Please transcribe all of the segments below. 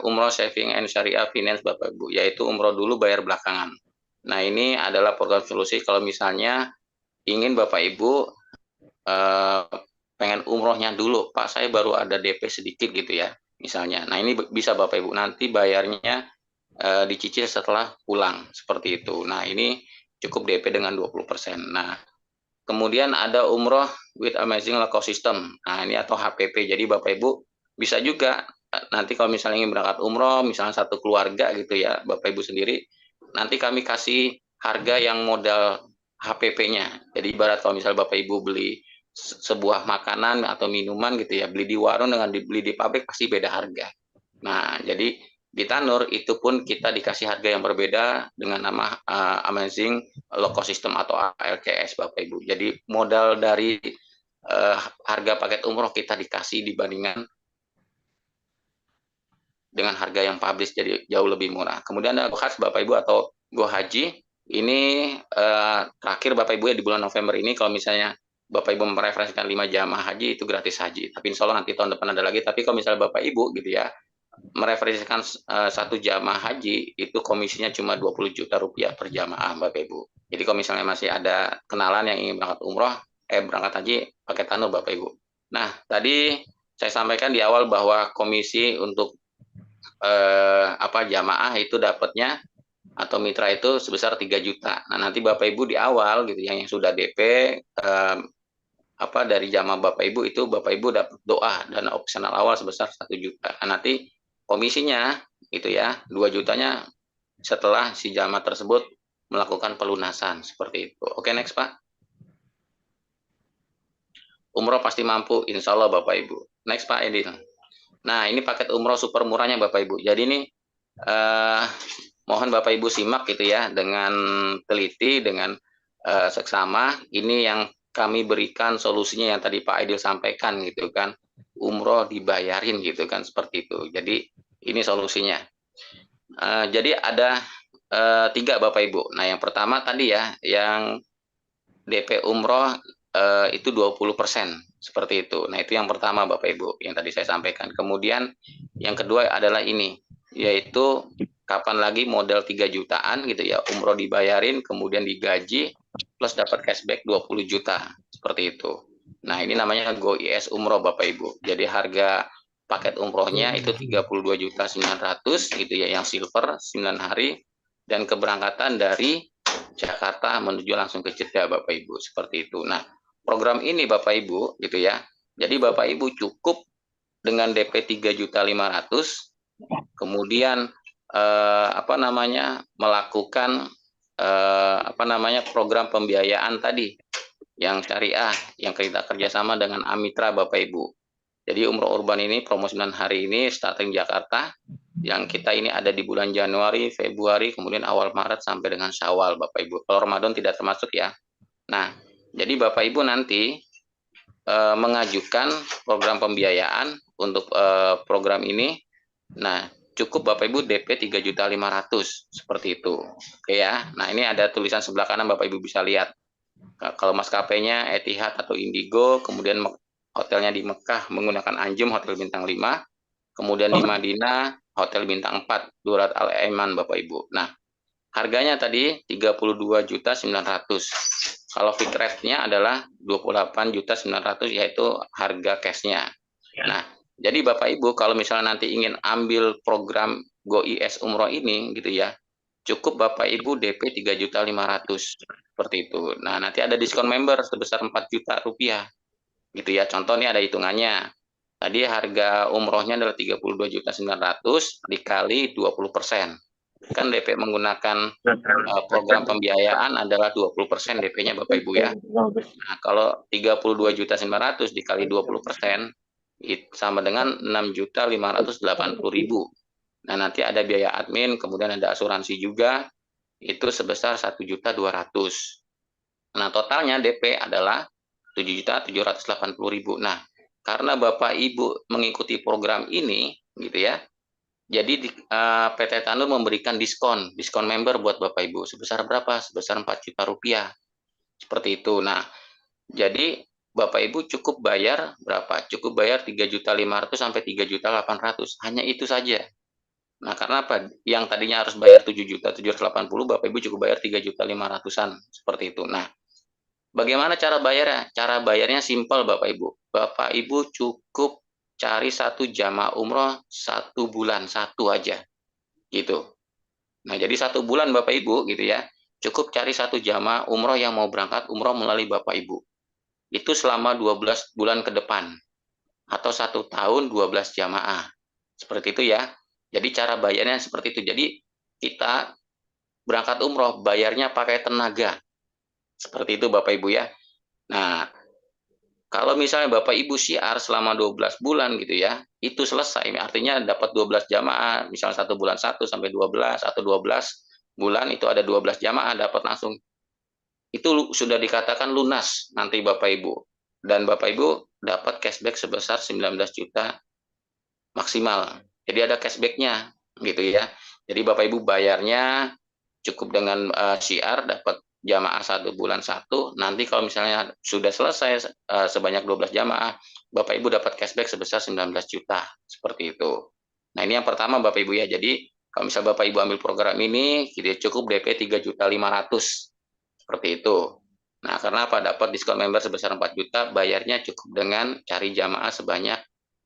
umroh saving and syariah finance Bapak Ibu, yaitu umroh dulu bayar belakangan. Nah, ini adalah program solusi kalau misalnya ingin Bapak Ibu pengen umrohnya dulu, Pak, saya baru ada DP sedikit gitu ya, misalnya. Nah, ini bisa Bapak Ibu nanti bayarnya dicicil setelah pulang, seperti itu. Nah, ini cukup DP dengan 20%. Nah, kemudian ada umroh with amazing local system. Nah, ini atau HPP. Jadi Bapak Ibu bisa juga nanti kalau misalnya ingin berangkat umroh, misalnya satu keluarga gitu ya, Bapak Ibu sendiri, nanti kami kasih harga yang modal HPP-nya. Jadi ibarat kalau misalnya Bapak Ibu beli sebuah makanan atau minuman gitu ya, beli di warung dengan beli di pabrik pasti beda harga. Nah, jadi di Tanur itu pun kita dikasih harga yang berbeda dengan nama Amazing Local System atau ALCS Bapak Ibu. Jadi modal dari harga paket umroh kita dikasih dibandingkan dengan harga yang publish, jadi jauh lebih murah. Kemudian ada GoHaji Bapak Ibu atau GoHaji. Ini terakhir Bapak Ibu ya di bulan November ini kalau misalnya Bapak Ibu mereferensikan 5 jamaah haji itu gratis haji. Tapi insya Allah nanti tahun depan ada lagi. Tapi kalau misalnya Bapak Ibu gitu ya mereferensikan satu jamaah haji itu komisinya cuma 20 juta rupiah per jamaah Bapak Ibu. Jadi kalau misalnya masih ada kenalan yang ingin berangkat umroh, berangkat haji pakai Tanur Bapak Ibu. Nah, tadi saya sampaikan di awal bahwa komisi untuk jamaah itu dapatnya atau mitra itu sebesar 3 juta. Nah, nanti Bapak Ibu di awal gitu yang sudah DP dari jamaah Bapak Ibu itu Bapak Ibu dapat doa dan opsional awal sebesar 1 juta. Nah, nanti komisinya gitu ya 2 jutanya setelah si jamaah tersebut melakukan pelunasan seperti itu. Oke, next Pak. Umroh pasti mampu, insya Allah Bapak Ibu. Next Pak Edil. Nah, ini paket umroh super murahnya Bapak Ibu. Jadi ini mohon Bapak Ibu simak gitu ya dengan teliti, dengan seksama. Ini yang kami berikan solusinya yang tadi Pak Aidil sampaikan gitu kan. Umroh dibayarin gitu kan, seperti itu. Jadi ini solusinya. Jadi ada 3 Bapak Ibu. Nah, yang pertama tadi ya, yang DP umroh itu 20%, seperti itu. Nah, itu yang pertama Bapak Ibu, yang tadi saya sampaikan. Kemudian yang kedua adalah ini, yaitu kapan lagi modal 3 jutaan gitu ya, umroh dibayarin, kemudian digaji, plus dapat cashback 20 juta, seperti itu. Nah, ini namanya GoIS Umroh Bapak Ibu. Jadi harga paket umrohnya itu 32.900.000 gitu ya, yang silver 9 hari, dan keberangkatan dari Jakarta menuju langsung ke Jeddah Bapak Ibu, seperti itu. Nah, program ini Bapak Ibu gitu ya. Jadi Bapak Ibu cukup dengan DP 3.500.000, kemudian melakukan program pembiayaan tadi yang syariah yang kita kerjasama dengan Amitra Bapak Ibu. Jadi umroh urban ini promo 9 hari ini starting Jakarta, yang kita ini ada di bulan Januari, Februari, kemudian awal Maret sampai dengan Syawal Bapak Ibu. Kalau Ramadan tidak termasuk ya. Nah, jadi Bapak Ibu nanti mengajukan program pembiayaan untuk program ini. Nah, cukup Bapak Ibu DP 3.500.000 seperti itu. Oke ya. Nah, ini ada tulisan sebelah kanan Bapak Ibu bisa lihat. Kalau maskapainya Etihad atau Indigo, kemudian hotelnya di Mekah menggunakan Anjum Hotel Bintang 5, kemudian di Madinah Hotel Bintang 4 Durat Al Aiman Bapak Ibu. Nah, harganya tadi 32.900.000. Kalau fixed rate-nya adalah 28.900.000 yaitu harga cash-nya. Nah, jadi Bapak Ibu kalau misalnya nanti ingin ambil program GoIS Umroh ini gitu ya, cukup Bapak Ibu DP 3.500.000 seperti itu. Nah, nanti ada diskon member sebesar 4 juta rupiah. Gitu ya. Contoh ini ada hitungannya. Tadi harga umrohnya adalah 32.900.000 dikali 20%. Kan DP menggunakan program pembiayaan adalah 20% DP-nya Bapak Ibu ya. Nah, kalau 32.900.000 dikali 20% sama dengan 6.580.000. Nah, nanti ada biaya admin, kemudian ada asuransi juga, itu sebesar 1.200.000. Nah, totalnya DP adalah 7.780.000. Nah, karena Bapak Ibu mengikuti program ini, gitu ya, jadi PT Tanur memberikan diskon member buat Bapak Ibu sebesar berapa? Sebesar 4 juta rupiah. Seperti itu. Nah, jadi Bapak Ibu cukup bayar berapa? Cukup bayar 3.500.000 sampai 3.800.000. Hanya itu saja. Nah, karena apa? Yang tadinya harus bayar 7.780.000, Bapak Ibu cukup bayar 3.500.000-an seperti itu. Nah, bagaimana cara bayarnya? Cara bayarnya simpel, Bapak Ibu. Bapak Ibu cukup cari satu jamaah umroh 1 bulan, satu aja, gitu. Nah, jadi 1 bulan Bapak Ibu, gitu ya, cukup cari satu jamaah umroh yang mau berangkat umroh melalui Bapak Ibu. Itu selama 12 bulan ke depan, atau 1 tahun 12 jamaah. Seperti itu ya. Jadi cara bayarnya seperti itu. Jadi kita berangkat umroh, bayarnya pakai tenaga. Seperti itu Bapak Ibu ya. Nah, kalau misalnya Bapak Ibu syiar selama 12 bulan gitu ya, itu selesai. Artinya dapat 12 jamaah, misalnya 1 bulan 1 sampai 12 atau 12 bulan itu ada 12 jamaah dapat langsung. Itu sudah dikatakan lunas nanti Bapak Ibu. Dan Bapak Ibu dapat cashback sebesar 19 juta maksimal. Jadi ada cashbacknya gitu ya. Jadi Bapak Ibu bayarnya cukup dengan syiar dapat jamaah 1 bulan satu. Nanti kalau misalnya sudah selesai sebanyak 12 jamaah, Bapak Ibu dapat cashback sebesar 19 juta seperti itu. Nah, ini yang pertama Bapak Ibu ya. Jadi kalau misalnya Bapak Ibu ambil program ini, jadi cukup DP 3.500.000 seperti itu. Nah, karena apa? Dapat diskon member sebesar 4 juta, bayarnya cukup dengan cari jamaah sebanyak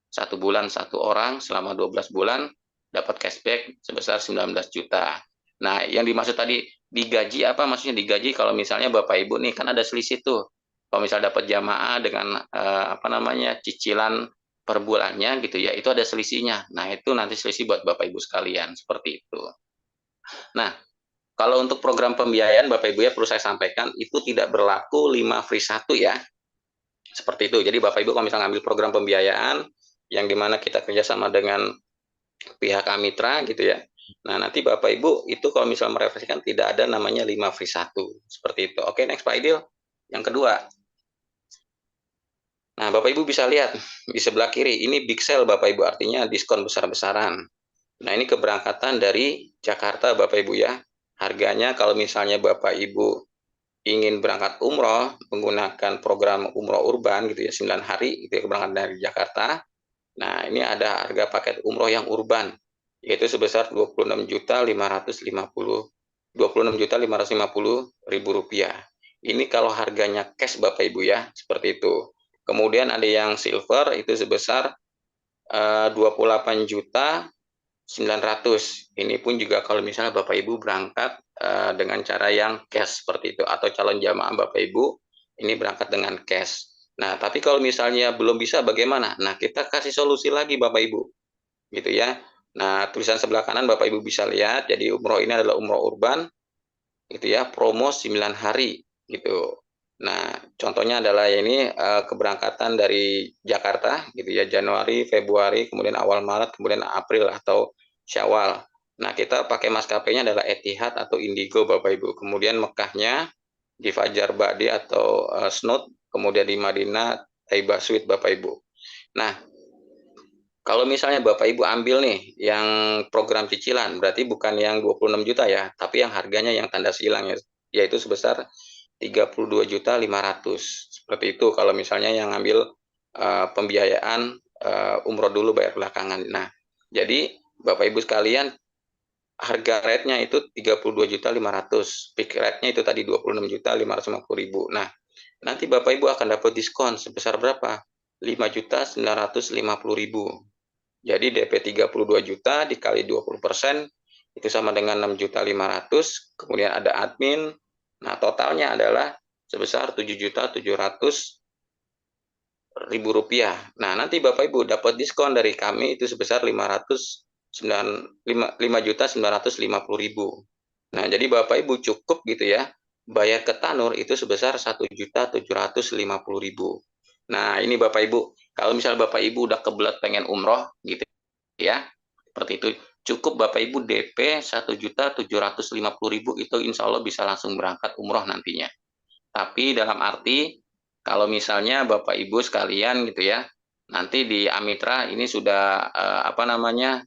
1 bulan satu orang selama 12 bulan dapat cashback sebesar 19 juta. Nah, yang dimaksud tadi digaji apa? Maksudnya digaji kalau misalnya Bapak Ibu nih kan ada selisih tuh. Kalau misalnya dapat jamaah dengan apa namanya cicilan per bulannya gitu ya, itu ada selisihnya. Nah, itu nanti selisih buat Bapak Ibu sekalian seperti itu. Nah, kalau untuk program pembiayaan Bapak Ibu ya perlu saya sampaikan itu tidak berlaku 5 free 1 ya. Seperti itu. Jadi Bapak Ibu kalau misalnya ngambil program pembiayaan yang dimana kita kerjasama dengan pihak Amitra gitu ya. Nah, nanti Bapak Ibu itu kalau misalnya merefleksikan tidak ada namanya 5 free 1. Seperti itu. Oke, next Pak Idil. Yang kedua. Nah, Bapak Ibu bisa lihat di sebelah kiri ini big sale Bapak Ibu artinya diskon besar-besaran. Nah, ini keberangkatan dari Jakarta Bapak Ibu ya. Harganya kalau misalnya Bapak Ibu ingin berangkat umroh menggunakan program umroh urban gitu ya 9 hari itu ya, keberangkatan dari Jakarta. Nah, ini ada harga paket umroh yang urban yaitu sebesar 26.550 rupiah. Ini kalau harganya cash Bapak Ibu ya, seperti itu. Kemudian ada yang silver itu sebesar 28.900. Ini pun juga kalau misalnya Bapak Ibu berangkat dengan cara yang cash seperti itu atau calon jamaah Bapak Ibu ini berangkat dengan cash. Nah, tapi kalau misalnya belum bisa bagaimana? Nah, kita kasih solusi lagi Bapak Ibu. Gitu ya. Nah, tulisan sebelah kanan Bapak Ibu bisa lihat. Jadi umroh ini adalah umroh urban gitu ya, promo 9 hari gitu. Nah, contohnya adalah ini keberangkatan dari Jakarta gitu ya, Januari, Februari, kemudian awal Maret, kemudian April atau Syawal. Nah, kita pakai maskapainya adalah Etihad atau Indigo Bapak Ibu. Kemudian Mekahnya di Fajar Badi atau Snoot, kemudian di Madinah Taiba Suite Bapak Ibu. Nah, kalau misalnya Bapak Ibu ambil nih yang program cicilan, berarti bukan yang 26 juta ya, tapi yang harganya yang tanda silang ya, yaitu sebesar 32.500.000. Seperti itu kalau misalnya yang ngambil pembiayaan umroh dulu bayar belakangan. Nah, jadi Bapak Ibu sekalian harga rate-nya itu 32.500.000. Peak rate-nya itu tadi 26.550.000. Nah, nanti Bapak Ibu akan dapat diskon sebesar berapa? 5.950.000. Jadi DP 32 juta dikali 20% itu sama dengan 6.500.000. Kemudian ada admin. Nah, totalnya adalah sebesar 7.700.000 rupiah. Nah, nanti Bapak Ibu dapat diskon dari kami itu sebesar 5.950.000. Nah, jadi Bapak Ibu cukup gitu ya bayar ke Tanur itu sebesar 1.750.000. Nah, ini Bapak Ibu, kalau misalnya Bapak Ibu udah kebelet pengen umroh gitu ya, seperti itu. Cukup Bapak Ibu DP 1.750.000 itu insya Allah bisa langsung berangkat umroh nantinya. Tapi dalam arti kalau misalnya Bapak Ibu sekalian gitu ya, nanti di Amitra ini sudah apa namanya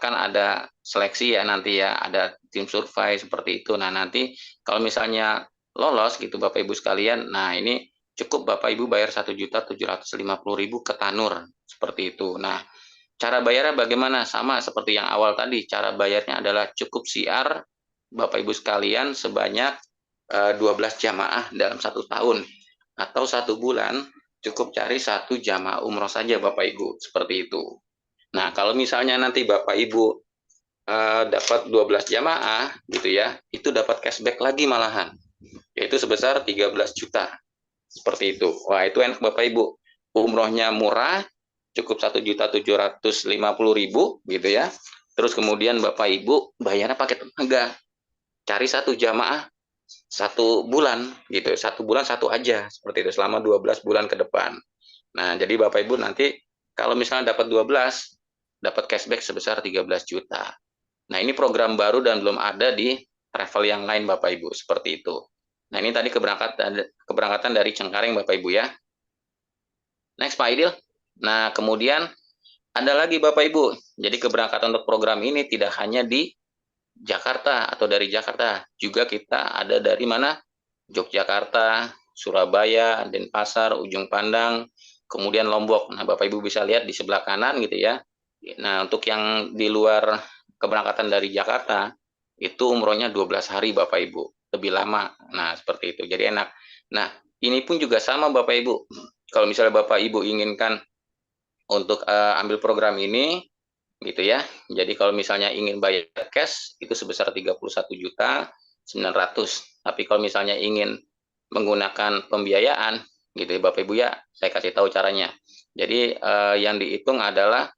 kan ada seleksi ya nanti ya, ada tim survei seperti itu. Nah, nanti kalau misalnya lolos gitu Bapak Ibu sekalian, nah ini cukup Bapak Ibu bayar 1.750.000 ke Tanur seperti itu. Nah, Cara bayarnya bagaimana? Sama seperti yang awal tadi, cara bayarnya adalah cukup siar Bapak Ibu sekalian sebanyak 12 jamaah dalam 1 tahun, atau 1 bulan cukup cari 1 jamaah umroh saja Bapak Ibu, seperti itu. Nah, kalau misalnya nanti Bapak Ibu dapat 12 jamaah gitu ya, itu dapat cashback lagi malahan, yaitu sebesar 13 juta. Seperti itu. Wah, itu enak Bapak Ibu. Umrohnya murah, cukup 1.750.000 gitu ya. Terus kemudian Bapak Ibu bayarnya pakai tenaga. Cari 1 jamaah 1 bulan gitu. 1 bulan satu aja seperti itu selama 12 bulan ke depan. Nah, jadi Bapak Ibu nanti kalau misalnya dapat 12 dapat cashback sebesar 13 juta. Nah, ini program baru dan belum ada di travel yang lain Bapak Ibu, seperti itu. Nah, ini tadi keberangkatan dari Cengkareng Bapak Ibu ya. Next Pak Idil. Nah, kemudian ada lagi Bapak Ibu. Jadi keberangkatan untuk program ini tidak hanya di Jakarta atau dari Jakarta, juga kita ada dari mana? Yogyakarta, Surabaya, Denpasar, Ujung Pandang, kemudian Lombok. Nah, Bapak Ibu bisa lihat di sebelah kanan gitu ya. Nah, untuk yang di luar keberangkatan dari Jakarta, itu umrohnya 12 hari Bapak Ibu, lebih lama. Nah, seperti itu. Jadi enak. Nah, ini pun juga sama Bapak Ibu. Kalau misalnya Bapak Ibu inginkan untuk ambil program ini, gitu ya. Jadi kalau misalnya ingin bayar cash, itu sebesar 31.900.000. Tapi kalau misalnya ingin menggunakan pembiayaan, gitu ya Bapak Ibu ya, saya kasih tahu caranya. Jadi yang dihitung adalah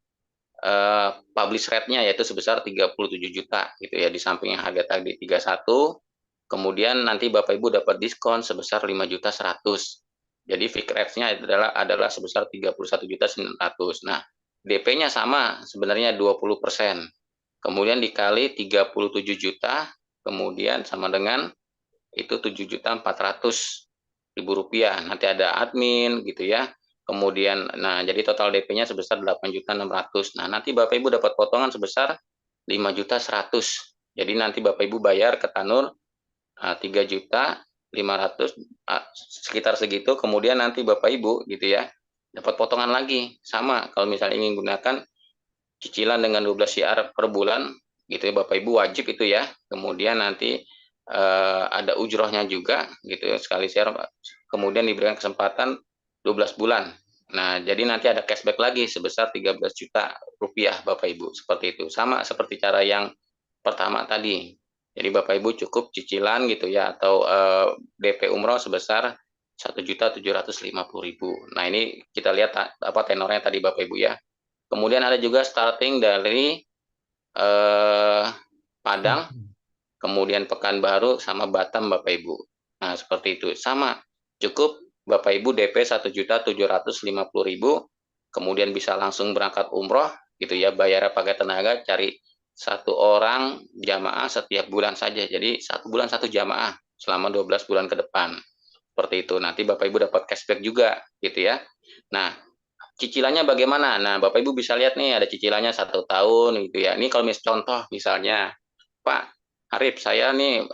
publish rate-nya yaitu sebesar 37 juta gitu ya, di samping yang harga tadi 31, kemudian nanti Bapak Ibu dapat diskon sebesar 5.100.000. Jadi fixed rate-nya adalah sebesar 31.900.000. Nah, DP-nya sama sebenarnya 20%. Kemudian dikali 37 juta, kemudian sama dengan itu 7.400.000 rupiah. Nanti ada admin gitu ya. Kemudian, nah jadi total DP-nya sebesar 8.600.000. Nah, nanti Bapak Ibu dapat potongan sebesar 5.100.000. Jadi nanti Bapak Ibu bayar ke Tanur 3.500.000 sekitar segitu. Kemudian nanti Bapak Ibu gitu ya dapat potongan lagi sama kalau misalnya ingin gunakan cicilan dengan 12 CR per bulan gitu ya Bapak Ibu wajib itu ya. Kemudian nanti ada ujrohnya juga gitu ya sekali share, kemudian diberikan kesempatan 12 bulan. Nah, jadi nanti ada cashback lagi sebesar 13 juta rupiah Bapak Ibu, seperti itu. Sama seperti cara yang pertama tadi. Jadi Bapak Ibu cukup cicilan gitu ya atau DP umroh sebesar 1.750.000. Nah, ini kita lihat apa tenornya tadi Bapak Ibu ya. Kemudian ada juga starting dari Padang, kemudian Pekanbaru sama Batam Bapak Ibu. Nah, seperti itu. Sama, cukup Bapak Ibu DP 1.750.000, kemudian bisa langsung berangkat umroh gitu ya, bayar pakai tenaga, cari 1 orang jamaah setiap bulan saja. Jadi 1 bulan 1 jamaah selama 12 bulan ke depan. Seperti itu. Nanti Bapak Ibu dapat cashback juga gitu ya. Nah, cicilannya bagaimana? Nah, Bapak Ibu bisa lihat nih ada cicilannya 1 tahun gitu ya. Ini kalau contoh misalnya, Pak Arif, saya nih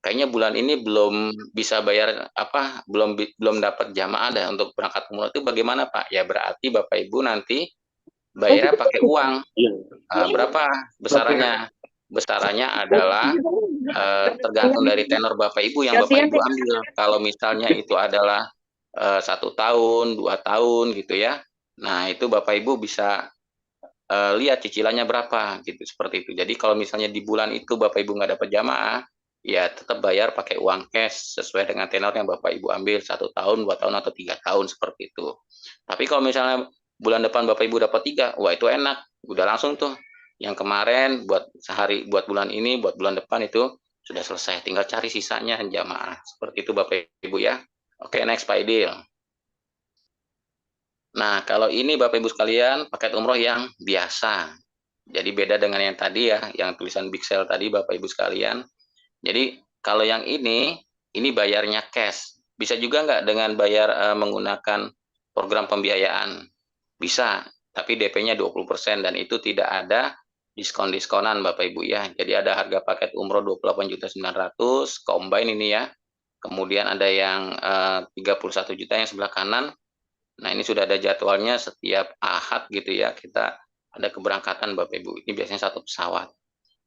kayaknya bulan ini belum bisa bayar belum dapat jamaah dah untuk berangkat umroh, itu bagaimana Pak? Ya berarti Bapak Ibu nanti bayarnya pakai uang. Berapa besarannya? Besarannya adalah tergantung dari tenor Bapak Ibu yang Bapak Ibu ambil. Kalau misalnya itu adalah 1 tahun, 2 tahun gitu ya. Nah, itu Bapak Ibu bisa lihat cicilannya berapa gitu, seperti itu. Jadi kalau misalnya di bulan itu Bapak Ibu nggak dapat jamaah, ya tetap bayar pakai uang cash sesuai dengan tenor yang Bapak Ibu ambil 1 tahun, 2 tahun atau 3 tahun seperti itu. Tapi kalau misalnya bulan depan Bapak Ibu dapat 3, wah itu enak, udah langsung tuh. Yang kemarin buat sehari, buat bulan ini, buat bulan depan itu sudah selesai, tinggal cari sisanya jamaah. Seperti itu Bapak Ibu ya. Oke, next Pak Idil. Nah, kalau ini Bapak Ibu sekalian, paket umroh yang biasa. Jadi beda dengan yang tadi ya, yang tulisan Big Sale tadi Bapak Ibu sekalian. Jadi kalau yang ini bayarnya cash. Bisa juga nggak dengan bayar menggunakan program pembiayaan? Bisa, tapi DP-nya 20% dan itu tidak ada diskon-diskonan Bapak Ibu ya. Jadi ada harga paket umroh 28.900.000 combine ini ya. Kemudian ada yang 31 juta yang sebelah kanan. Nah, ini sudah ada jadwalnya setiap Ahad gitu ya, kita ada keberangkatan Bapak Ibu. Ini biasanya satu pesawat.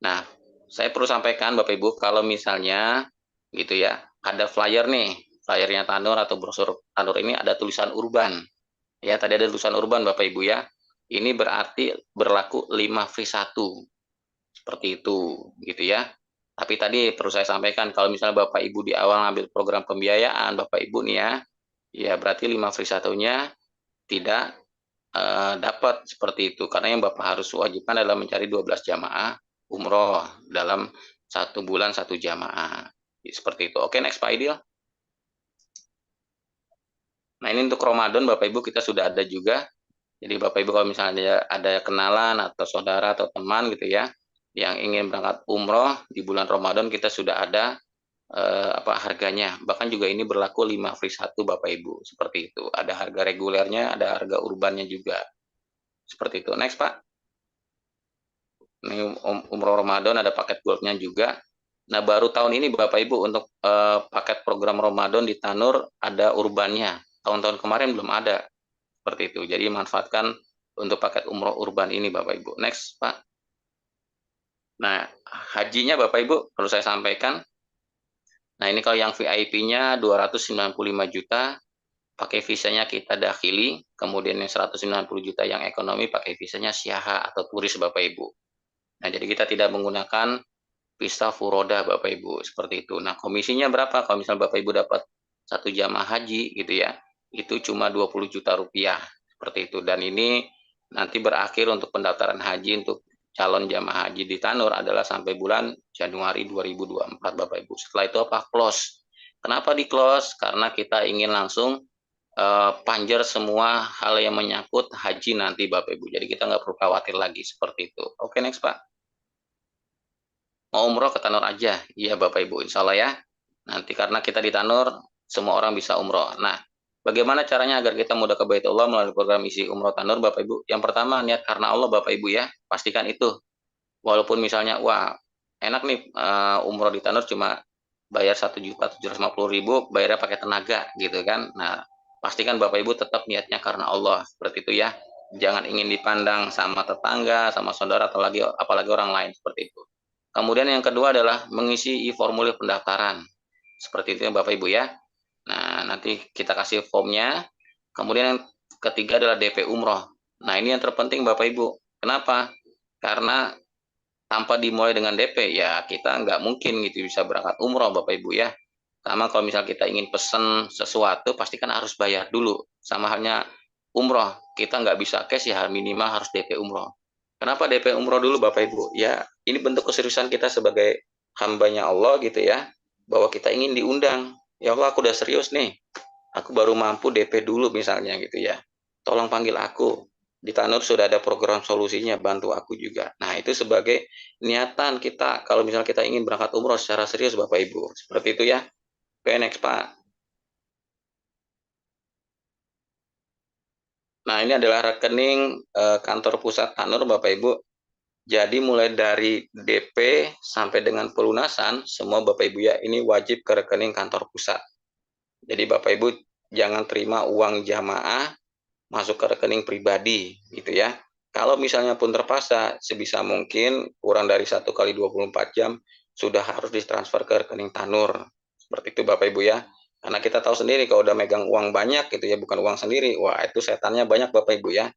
Nah, saya perlu sampaikan Bapak Ibu, kalau misalnya gitu ya, ada flyer nih, flyernya Tanur atau brosur Tanur ini ada tulisan urban. Ya, tadi ada tulisan urban Bapak Ibu ya. Ini berarti berlaku 5 free 1. Seperti itu, gitu ya. Tapi tadi perlu saya sampaikan, kalau misalnya Bapak Ibu di awal ngambil program pembiayaan, Bapak Ibu nih ya berarti 5 free 1-nya tidak dapat seperti itu. Karena yang Bapak harus wajibkan adalah mencari 12 jamaah umroh dalam 1 bulan 1 jamaah. Seperti itu. Oke, next Pak Idil. Nah, ini untuk Ramadan Bapak Ibu kita sudah ada juga. Jadi Bapak Ibu kalau misalnya ada kenalan atau saudara atau teman gitu ya yang ingin berangkat umroh di bulan Ramadan, kita sudah ada harganya. Bahkan juga ini berlaku 5 free 1 Bapak Ibu. Seperti itu. Ada harga regulernya, ada harga urbannya juga. Seperti itu. Next Pak. Ini umroh Ramadan ada paket goldnya juga. Nah, baru tahun ini Bapak Ibu untuk paket program Ramadan di Tanur ada urbannya. Tahun-tahun kemarin belum ada. Seperti itu. Jadi manfaatkan untuk paket umroh urban ini Bapak Ibu. Next, Pak. Nah, hajinya Bapak Ibu perlu saya sampaikan. Nah, ini kalau yang VIP-nya 295 juta, pakai visanya kita dakhili, kemudian yang 190 juta yang ekonomi pakai visanya siaha atau turis Bapak Ibu. Nah, jadi kita tidak menggunakan visa furoda Bapak Ibu, seperti itu. Nah, komisinya berapa? Kalau misalnya Bapak Ibu dapat 1 jamaah haji gitu ya, itu cuma 20 juta rupiah, seperti itu. Dan ini nanti berakhir untuk pendaftaran haji untuk calon jamaah haji di Tanur adalah sampai bulan Januari 2024 Bapak Ibu. Setelah itu apa? Close. Kenapa di close? Karena kita ingin langsung panjer semua hal yang menyangkut haji nanti Bapak Ibu. Jadi kita nggak perlu khawatir lagi seperti itu. Oke, next Pak. Mau umroh ke Tanur aja. Iya Bapak Ibu, insya Allah ya. Nanti karena kita di Tanur, semua orang bisa umroh. Nah, bagaimana caranya agar kita mudah ke Baitullah melalui program isi umroh Tanur Bapak Ibu? Yang pertama, niat karena Allah Bapak Ibu ya. Pastikan itu. Walaupun misalnya, wah enak nih umroh di Tanur cuma bayar 1.750.000, bayarnya pakai tenaga gitu kan. Nah, pastikan Bapak Ibu tetap niatnya karena Allah. Seperti itu ya. Jangan ingin dipandang sama tetangga, sama saudara, atau lagi apalagi orang lain seperti itu. Kemudian yang kedua adalah mengisi formulir pendaftaran. Seperti itu ya Bapak Ibu ya. Nah, nanti kita kasih formnya. Kemudian yang ketiga adalah DP Umroh. Nah, ini yang terpenting Bapak Ibu. Kenapa? Karena tanpa dimulai dengan DP, ya kita nggak mungkin gitu bisa berangkat umroh Bapak Ibu ya. Sama kalau misal kita ingin pesen sesuatu, pasti kan harus bayar dulu. Sama halnya umroh, kita nggak bisa cash ya, minimal harus DP umroh. Kenapa DP umroh dulu Bapak Ibu? Ya, ini bentuk keseriusan kita sebagai hambanya Allah gitu ya, bahwa kita ingin diundang. Ya Allah, aku udah serius nih. Aku baru mampu DP dulu misalnya gitu ya. Tolong panggil aku. Di Tanur sudah ada program solusinya, bantu aku juga. Nah, itu sebagai niatan kita kalau misalnya kita ingin berangkat umroh secara serius Bapak Ibu. Seperti itu ya. Oke, next Pak. Nah, ini adalah rekening kantor pusat Tanur Bapak Ibu. Jadi mulai dari DP sampai dengan pelunasan, semua Bapak Ibu ya, ini wajib ke rekening kantor pusat. Jadi Bapak Ibu jangan terima uang jamaah masuk ke rekening pribadi gitu ya. Kalau misalnya pun terpaksa, sebisa mungkin kurang dari 1 kali 24 jam sudah harus ditransfer ke rekening Tanur. Seperti itu Bapak Ibu ya. Karena kita tahu sendiri kalau udah megang uang banyak gitu ya, bukan uang sendiri, wah itu setannya banyak Bapak Ibu ya.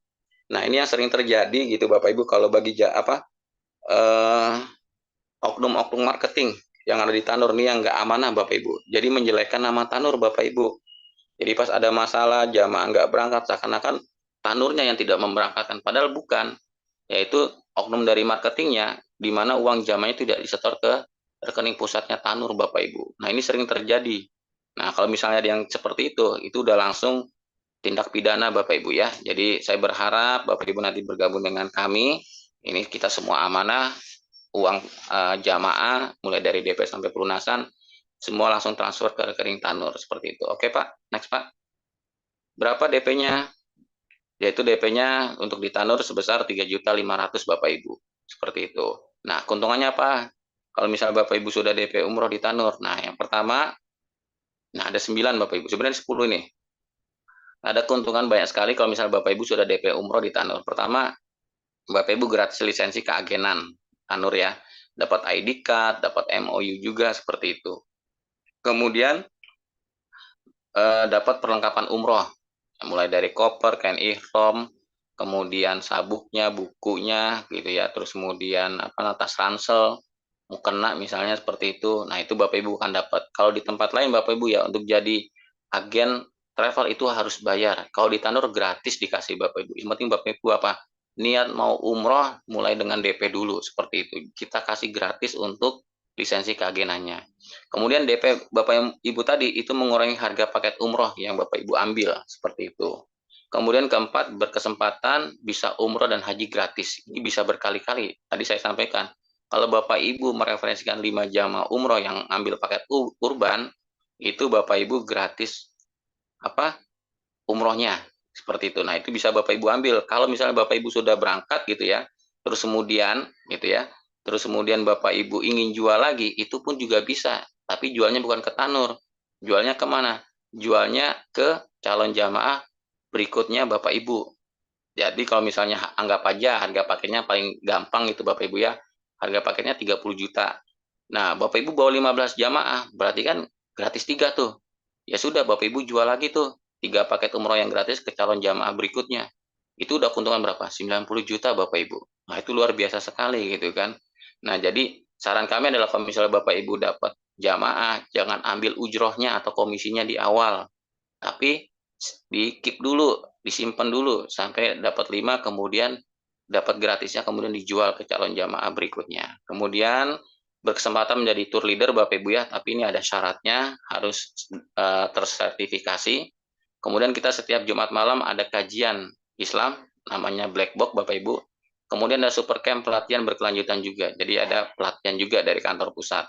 Nah, ini yang sering terjadi gitu Bapak Ibu kalau bagi eh, oknum-oknum marketing yang ada di Tanur nih yang nggak amanah Bapak Ibu. Jadi menjelekkan nama Tanur Bapak Ibu. Jadi pas ada masalah jamaah nggak berangkat seakan-akan Tanurnya yang tidak memberangkatkan. Padahal bukan. Yaitu oknum dari marketingnya di mana uang jamaahnya tidak disetor ke rekening pusatnya Tanur Bapak Ibu. Nah, ini sering terjadi. Nah, kalau misalnya ada yang seperti itu udah langsung tindak pidana Bapak Ibu ya. Jadi saya berharap Bapak Ibu nanti bergabung dengan kami. Ini kita semua amanah, uang jamaah mulai dari DP sampai pelunasan semua langsung transfer ke rekening Tanur seperti itu. Oke Pak, next Pak. Berapa DP-nya? Yaitu DP-nya untuk di Tanur sebesar 3.500.000 Bapak Ibu. Seperti itu. Nah, keuntungannya apa? Kalau misalnya Bapak Ibu sudah DP umroh di Tanur. Nah, yang pertama, nah ada 9 Bapak Ibu. Sebenarnya 10 nih. Ada keuntungan banyak sekali kalau misalnya Bapak Ibu sudah DP umroh di Tanur. Pertama, Bapak Ibu gratis lisensi keagenan Tanur ya. Dapat ID card, dapat MOU juga seperti itu. Kemudian dapat perlengkapan umroh, mulai dari koper, kain ihram, kemudian sabuknya, bukunya, gitu ya. Terus kemudian tas ransel, mukena misalnya seperti itu. Nah itu Bapak Ibu akan dapat. Kalau di tempat lain Bapak Ibu ya untuk jadi agen travel itu harus bayar. Kalau di Tanur gratis dikasih Bapak Ibu. Yang penting Bapak Ibu apa? Niat mau umroh mulai dengan DP dulu seperti itu. Kita kasih gratis untuk lisensi keagenannya. Kemudian DP Bapak Ibu tadi itu mengurangi harga paket umroh yang Bapak Ibu ambil seperti itu. Kemudian keempat, berkesempatan bisa umroh dan haji gratis. Ini bisa berkali-kali. Tadi saya sampaikan, kalau Bapak Ibu mereferensikan 5 jamaah umroh yang ambil paket urban, itu Bapak Ibu gratis apa umrohnya seperti itu. Nah, itu bisa Bapak Ibu ambil. Kalau misalnya Bapak Ibu sudah berangkat gitu ya, terus kemudian gitu ya, terus kemudian Bapak Ibu ingin jual lagi, itu pun juga bisa. Tapi jualnya bukan ke Tanur. Jualnya kemana? Jualnya ke calon jamaah berikutnya Bapak Ibu. Jadi kalau misalnya anggap aja harga paketnya paling gampang itu Bapak Ibu ya, harga paketnya 30 juta. Nah, Bapak Ibu bawa 15 jamaah, berarti kan gratis 3 tuh. Ya sudah, Bapak Ibu jual lagi tuh 3 paket umroh yang gratis ke calon jamaah berikutnya. Itu udah keuntungan berapa? 90 juta Bapak Ibu. Nah, itu luar biasa sekali gitu kan. Nah, jadi saran kami adalah kalau misalnya Bapak Ibu dapat jamaah, jangan ambil ujrohnya atau komisinya di awal. Tapi di keep dulu, disimpan dulu sampai dapat 5 kemudian dapat gratisnya kemudian dijual ke calon jamaah berikutnya. Kemudian berkesempatan menjadi tour leader Bapak Ibu ya, tapi ini ada syaratnya harus tersertifikasi. Kemudian kita setiap Jumat malam ada kajian Islam namanya Black Box Bapak Ibu. Kemudian ada super camp pelatihan berkelanjutan juga. Jadi ada pelatihan juga dari kantor pusat.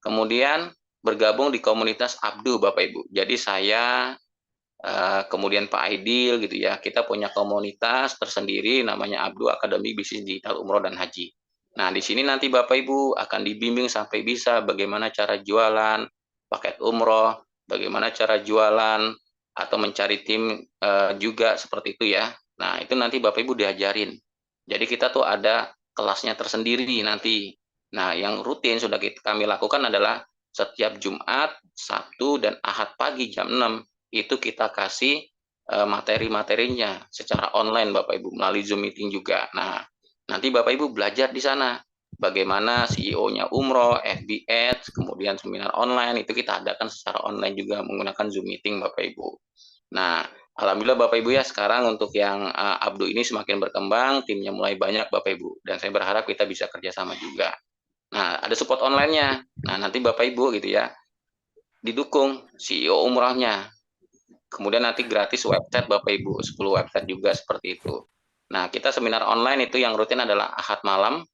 Kemudian bergabung di komunitas Abdu Bapak Ibu. Jadi saya kemudian Pak Aidil gitu ya, kita punya komunitas tersendiri namanya Abdu Akademi Bisnis Digital Umroh dan Haji. Nah, di sini nanti Bapak Ibu akan dibimbing sampai bisa bagaimana cara jualan paket umroh, bagaimana cara jualan atau mencari tim juga seperti itu ya. Nah, itu nanti Bapak Ibu diajarin. Jadi kita tuh ada kelasnya tersendiri nanti. Nah, yang rutin sudah kami lakukan adalah setiap Jumat, Sabtu, dan Ahad pagi jam 6 itu kita kasih materi-materinya secara online Bapak Ibu melalui Zoom meeting juga. Nah, nanti Bapak Ibu belajar di sana bagaimana CEO-nya umroh, FB Ads, kemudian seminar online itu kita adakan secara online juga menggunakan Zoom meeting Bapak Ibu. Nah, alhamdulillah Bapak Ibu ya sekarang untuk yang Abdu ini semakin berkembang, timnya mulai banyak Bapak Ibu dan saya berharap kita bisa kerjasama juga. Nah, ada support online-nya. Nah, nanti Bapak Ibu gitu ya didukung CEO umrohnya. Kemudian nanti gratis website Bapak Ibu, 10 website juga seperti itu. Nah, kita seminar online itu yang rutin adalah Ahad malam,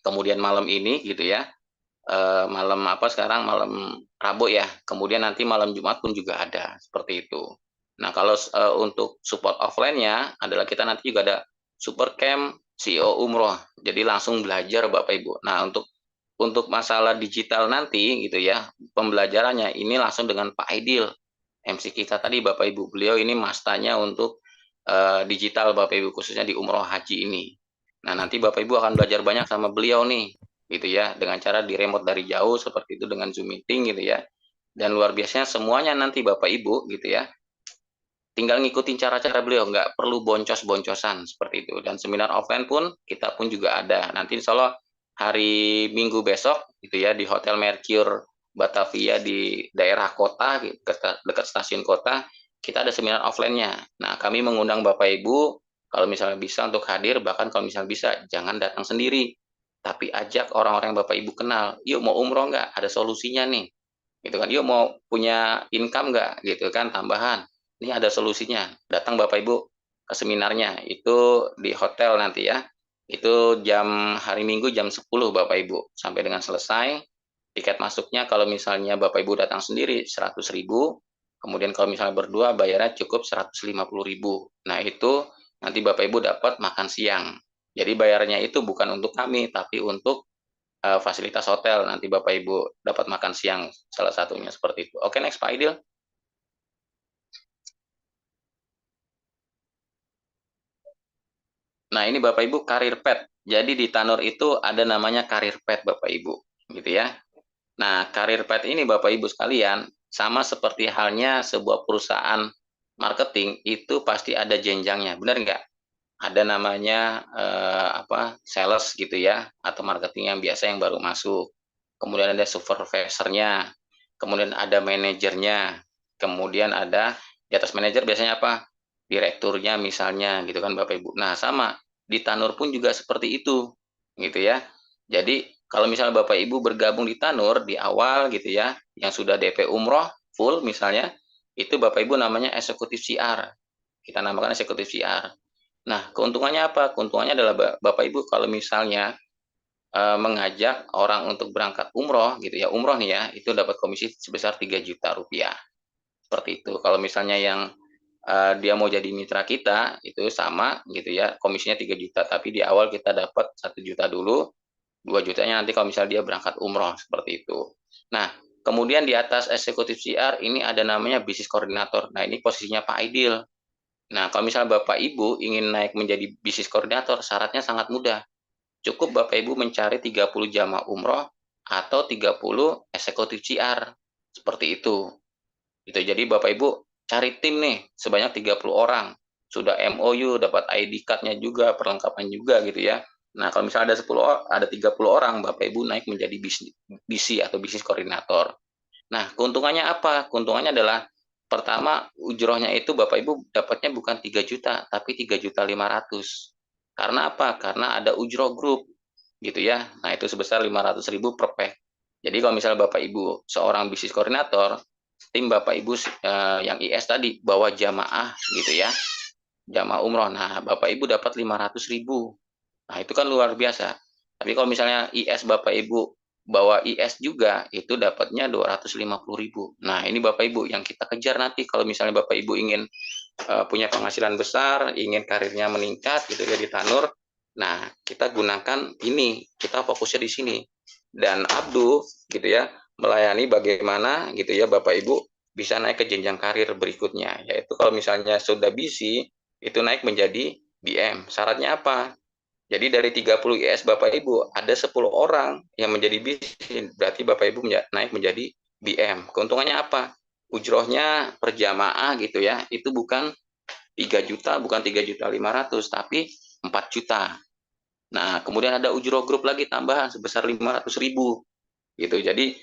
kemudian malam ini gitu ya. Malam apa sekarang malam Rabu ya. Kemudian nanti malam Jumat pun juga ada seperti itu. Nah, kalau untuk support offline-nya adalah kita nanti juga ada super camp CEO umroh. Jadi langsung belajar Bapak Ibu. Nah, untuk masalah digital nanti gitu ya, pembelajarannya ini langsung dengan Pak Aidil. MC kita tadi Bapak Ibu, beliau ini mastanya untuk digital Bapak Ibu, khususnya di umroh haji ini. Nah, nanti Bapak Ibu akan belajar banyak sama beliau nih, gitu ya, dengan cara di remote dari jauh seperti itu dengan Zoom meeting gitu ya. Dan luar biasanya semuanya nanti Bapak Ibu gitu ya, tinggal ngikutin cara-cara beliau, nggak perlu boncos-boncosan seperti itu. Dan seminar offline pun kita pun juga ada. Nanti insya Allah hari Minggu besok gitu ya di Hotel Mercure Batavia di daerah kota dekat stasiun kota kita ada seminar offline-nya. Nah, kami mengundang Bapak Ibu kalau misalnya bisa untuk hadir, bahkan kalau misalnya bisa jangan datang sendiri, tapi ajak orang-orang yang Bapak Ibu kenal. Yuk mau umroh nggak? Ada solusinya nih. Gitu kan. Yuk mau punya income nggak? Gitu kan tambahan. Ini ada solusinya. Datang Bapak Ibu ke seminarnya. Itu di hotel nanti ya. Itu hari Minggu jam 10 Bapak Ibu. Sampai dengan selesai. Tiket masuknya kalau misalnya Bapak Ibu datang sendiri 100.000. Kemudian kalau misalnya berdua bayarnya cukup 150.000. Nah itu nanti Bapak Ibu dapat makan siang. Jadi bayarnya itu bukan untuk kami, tapi untuk fasilitas hotel. Nanti Bapak Ibu dapat makan siang salah satunya seperti itu. Oke, next Pak Aidil. Nah, ini Bapak Ibu karir pet. Jadi di Tanur itu ada namanya karir pet Bapak Ibu, gitu ya. Nah, karir pet ini Bapak Ibu sekalian, sama seperti halnya sebuah perusahaan marketing itu pasti ada jenjangnya, benar nggak? Ada namanya sales gitu ya, atau marketing yang biasa yang baru masuk. Kemudian ada supervisornya, kemudian ada manajernya, kemudian ada di atas manajer biasanya apa? Direkturnya misalnya gitu kan Bapak Ibu. Nah, sama di Tanur pun juga seperti itu gitu ya. Jadi kalau misalnya Bapak Ibu bergabung di Tanur di awal gitu ya, yang sudah DP umroh full misalnya, itu Bapak Ibu namanya eksekutif CR. Kita namakan eksekutif CR. Nah, keuntungannya apa? Keuntungannya adalah Bapak Ibu kalau misalnya mengajak orang untuk berangkat umroh gitu ya, umroh nih ya, itu dapat komisi sebesar 3 juta rupiah. Seperti itu. Kalau misalnya yang dia mau jadi mitra kita, itu sama gitu ya, komisinya 3 juta, tapi di awal kita dapat 1 juta dulu, 2 jutanya nanti kalau misalnya dia berangkat umroh, seperti itu. Nah, kemudian di atas eksekutif CR ini ada namanya bisnis koordinator. Nah, ini posisinya Pak Aidil. Nah, kalau misalnya Bapak Ibu ingin naik menjadi bisnis koordinator, syaratnya sangat mudah. Cukup Bapak Ibu mencari 30 jamaah umroh atau 30 eksekutif CR. Seperti itu. Jadi Bapak Ibu cari tim nih sebanyak 30 orang. Sudah MOU, dapat ID card-nya juga, perlengkapan juga gitu ya. Nah, kalau misalnya ada 30 orang, Bapak Ibu naik menjadi BC atau bisnis koordinator. Nah, keuntungannya apa? Keuntungannya adalah pertama, ujrohnya itu Bapak Ibu dapatnya bukan 3 juta, tapi 3.500.000. Karena apa? Karena ada ujroh grup, gitu ya. Nah, itu sebesar 500.000 per pack. Jadi kalau misalnya Bapak Ibu seorang bisnis koordinator, tim Bapak Ibu yang IS tadi bawa jamaah gitu ya, jamaah umroh. Nah, Bapak Ibu dapat 500.000. Nah, itu kan luar biasa. Tapi kalau misalnya IS Bapak Ibu bawa IS juga, itu dapatnya 250.000. Nah, ini Bapak Ibu yang kita kejar nanti kalau misalnya Bapak Ibu ingin punya penghasilan besar, ingin karirnya meningkat gitu ya di Tanur. Nah, kita gunakan ini, kita fokusnya di sini. Dan Abdu gitu ya, melayani bagaimana gitu ya Bapak Ibu bisa naik ke jenjang karir berikutnya, yaitu kalau misalnya sudah BC, itu naik menjadi BM. Syaratnya apa? Jadi dari 30 IS Bapak Ibu, ada 10 orang yang menjadi BC, berarti Bapak Ibu naik menjadi BM. Keuntungannya apa? Ujrohnya per jamaah gitu ya, itu bukan 3 juta, bukan 3.500.000, tapi 4 juta. Nah, kemudian ada ujroh grup lagi tambahan sebesar 500.000 gitu. Jadi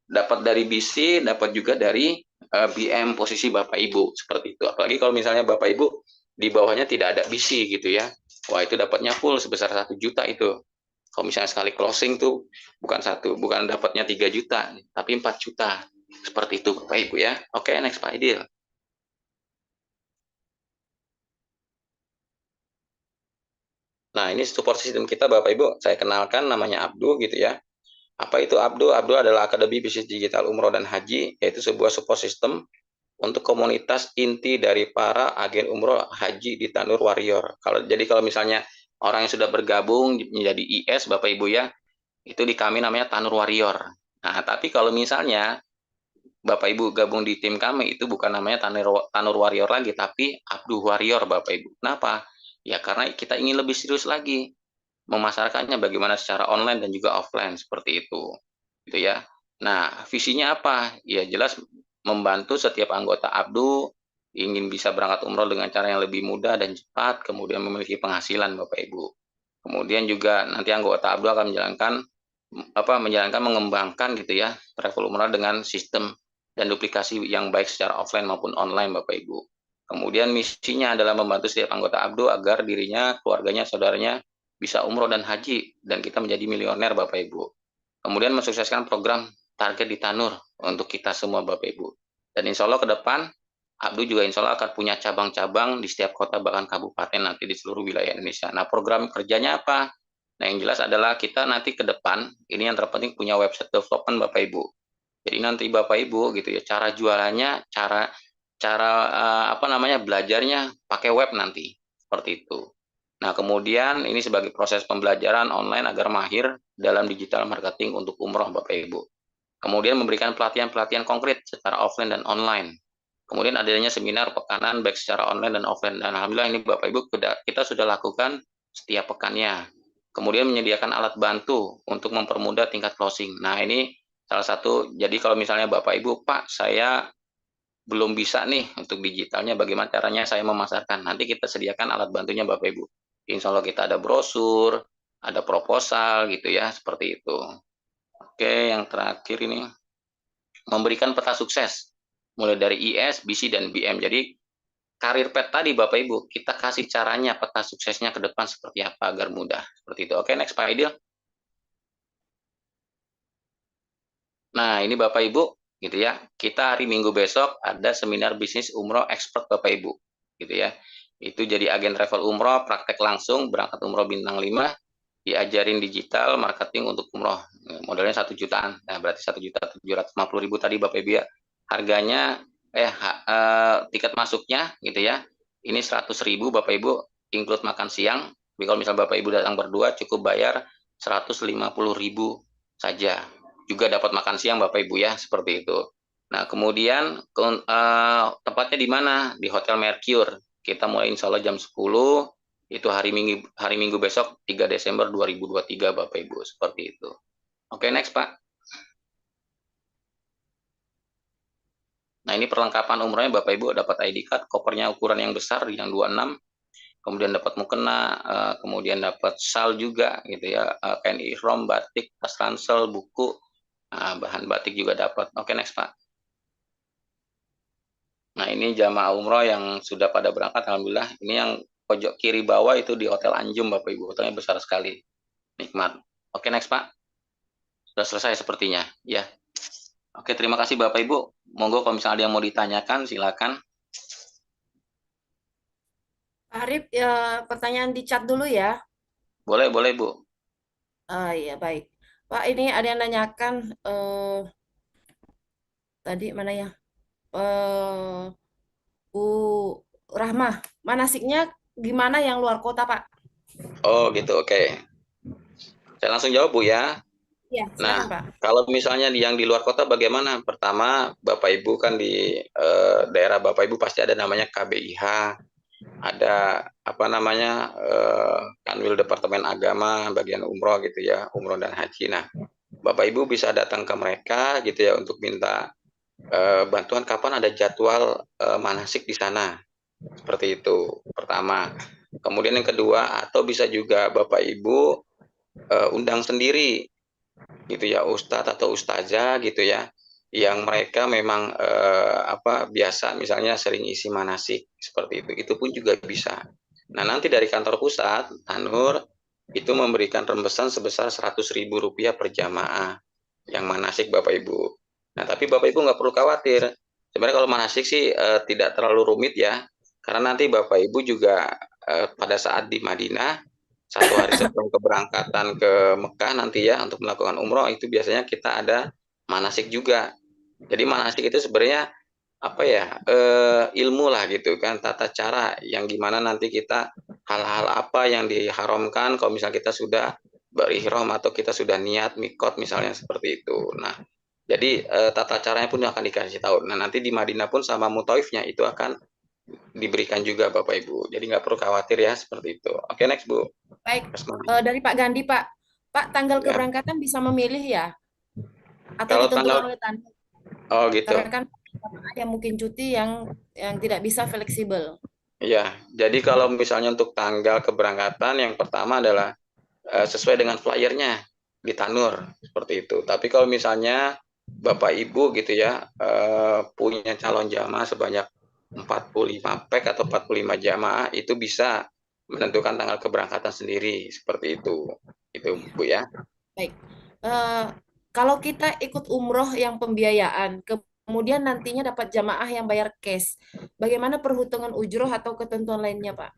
dapat dari BC, dapat juga dari BM posisi Bapak Ibu seperti itu. Apalagi kalau misalnya Bapak Ibu di bawahnya tidak ada BC gitu ya. Wah, itu dapatnya full sebesar 1 juta itu. Kalau misalnya sekali closing tuh bukan dapatnya 3 juta, tapi 4 juta. Seperti itu Bapak Ibu ya. Oke, next Pak Idil. Nah, ini support system kita Bapak Ibu. Saya kenalkan namanya Abdu gitu ya. Apa itu Abdu? Abdu adalah Akademi Bisnis Digital Umroh dan Haji, yaitu sebuah support system untuk komunitas inti dari para agen umroh haji di Tanur Warrior. Kalau misalnya orang yang sudah bergabung menjadi IS Bapak Ibu ya, itu di kami namanya Tanur Warrior. Nah, tapi kalau misalnya Bapak Ibu gabung di tim kami itu bukan namanya Tanur Warrior lagi, tapi Abdu Warrior Bapak Ibu. Kenapa? Ya karena kita ingin lebih serius lagi memasarkannya bagaimana secara online dan juga offline seperti itu. Gitu ya. Nah, visinya apa? Ya jelas membantu setiap anggota Abdu ingin bisa berangkat umroh dengan cara yang lebih mudah dan cepat, kemudian memiliki penghasilan Bapak Ibu. Kemudian juga nanti anggota Abdu akan menjalankan mengembangkan gitu ya travel umroh dengan sistem dan duplikasi yang baik secara offline maupun online Bapak Ibu. Kemudian misinya adalah membantu setiap anggota Abdu agar dirinya, keluarganya, saudaranya bisa umroh dan haji dan kita menjadi milioner Bapak Ibu. Kemudian mensukseskan program target di Tanur untuk kita semua Bapak Ibu. Dan insya Allah ke depan Abdu juga insya Allah akan punya cabang-cabang di setiap kota bahkan kabupaten nanti di seluruh wilayah Indonesia. Nah, program kerjanya apa? Nah, yang jelas adalah kita nanti ke depan, ini yang terpenting punya website development Bapak Ibu. Jadi nanti Bapak Ibu gitu ya, cara jualannya, cara cara belajarnya pakai web nanti. Seperti itu. Nah, kemudian ini sebagai proses pembelajaran online agar mahir dalam digital marketing untuk umroh Bapak Ibu. Kemudian memberikan pelatihan-pelatihan konkret secara offline dan online. Kemudian adanya seminar pekanan baik secara online dan offline. Dan alhamdulillah ini Bapak Ibu kita sudah lakukan setiap pekannya. Kemudian menyediakan alat bantu untuk mempermudah tingkat closing. Nah, ini salah satu. Jadi kalau misalnya Bapak Ibu, Pak, saya belum bisa nih untuk digitalnya, bagaimana caranya saya memasarkan? Nanti kita sediakan alat bantunya Bapak Ibu. Insya Allah kita ada brosur, ada proposal gitu ya, seperti itu. Oke, yang terakhir ini memberikan peta sukses mulai dari IS, BC, dan BM. Jadi karir pet tadi Bapak Ibu, kita kasih caranya peta suksesnya ke depan seperti apa agar mudah. Seperti itu. Oke, next Pak Aidil. Nah, ini Bapak Ibu, gitu ya. Kita hari Minggu besok ada seminar bisnis umroh expert Bapak Ibu, gitu ya. Itu jadi agen travel umroh, praktek langsung, berangkat umroh bintang 5, diajarin digital marketing untuk umroh. Modalnya 1 jutaan. Nah, berarti 1.750.000 tadi Bapak Ibu ya. Harganya tiket masuknya gitu ya. Ini 100.000 Bapak Ibu, include makan siang. Jadi kalau misalnya Bapak Ibu datang berdua cukup bayar 150.000 saja. Juga dapat makan siang Bapak Ibu ya, seperti itu. Nah, kemudian tempatnya di mana? Di Hotel Mercure. Kita mulai insya Allah jam 10, itu hari Minggu besok 3 Desember 2023 Bapak Ibu, seperti itu. Oke, next Pak. Nah, ini perlengkapan umrohnya Bapak Ibu, dapat ID card, kopernya ukuran yang besar yang 26, kemudian dapat mukena, kemudian dapat shawl juga gitu ya, kain ihram, batik, tas ransel, buku, bahan batik juga dapat. Oke, next Pak. Nah, ini jamaah umroh yang sudah pada berangkat, alhamdulillah. Ini yang pojok kiri bawah itu di Hotel Anjum Bapak Ibu, hotelnya besar sekali, nikmat. Oke, next Pak. Sudah selesai sepertinya, ya. Oke, terima kasih Bapak Ibu. Monggo kalau misalnya ada yang mau ditanyakan, silakan. Pak Arif, ya, pertanyaan di chat dulu ya. Boleh, boleh Bu. Iya, baik. Pak, ini ada yang nanyakan tadi mana ya? Eh Bu Rahmah, manasiknya gimana yang luar kota, Pak? Oh gitu, oke. Saya langsung jawab Bu ya. Iya, Nah, silakan, Pak. kalau misalnya yang di luar kota bagaimana? Pertama, Bapak Ibu kan di daerah Bapak Ibu pasti ada namanya KBIH, ada apa namanya Kanwil Departemen Agama bagian umroh gitu ya, umroh dan haji. Nah, Bapak Ibu bisa datang ke mereka gitu ya untuk minta bantuan kapan ada jadwal manasik di sana. Seperti itu. Pertama. Kemudian yang kedua, atau bisa juga Bapak Ibu undang sendiri gitu ya, ustadz atau ustazah gitu ya, yang mereka memang biasa misalnya sering isi manasik seperti itu pun juga bisa. Nah, nanti dari kantor pusat Tanur itu memberikan rembesan sebesar 100.000 rupiah per jamaah yang manasik Bapak Ibu. Nah, tapi Bapak Ibu nggak perlu khawatir. Sebenarnya kalau manasik sih tidak terlalu rumit ya, karena nanti Bapak Ibu juga pada saat di Madinah 1 hari sebelum keberangkatan ke Mekah nanti ya untuk melakukan umroh itu biasanya kita ada manasik juga. Jadi manasik itu sebenarnya apa ya ilmu lah gitu kan, tata cara yang gimana nanti kita hal-hal apa yang diharamkan kalau misalnya kita sudah berihram atau kita sudah niat mikot misalnya seperti itu. Nah, jadi tata caranya pun akan dikasih tahu. Nah, nanti di Madinah pun sama mutaifnya itu akan diberikan juga Bapak Ibu. Jadi nggak perlu khawatir ya seperti itu. Oke, next Bu. Baik, Resma. dari Pak Gandhi, Pak. Pak, tanggal Ya. keberangkatan bisa memilih ya? Atau Kalau ditentukan tanggal oleh Tandu? oh gitu. Karena kan ada mungkin cuti yang tidak bisa fleksibel. Iya, jadi kalau misalnya untuk tanggal keberangkatan yang pertama adalah sesuai dengan flyernya di Tanur seperti itu. Tapi kalau misalnya Bapak Ibu gitu ya punya calon jamaah sebanyak 45 pack atau 45 jamaah itu bisa menentukan tanggal keberangkatan sendiri seperti itu. Itu Bu ya. Baik. Eh, Kalau kita ikut umroh yang pembiayaan, kemudian nantinya dapat jamaah yang bayar cash, bagaimana perhitungan ujroh atau ketentuan lainnya, Pak?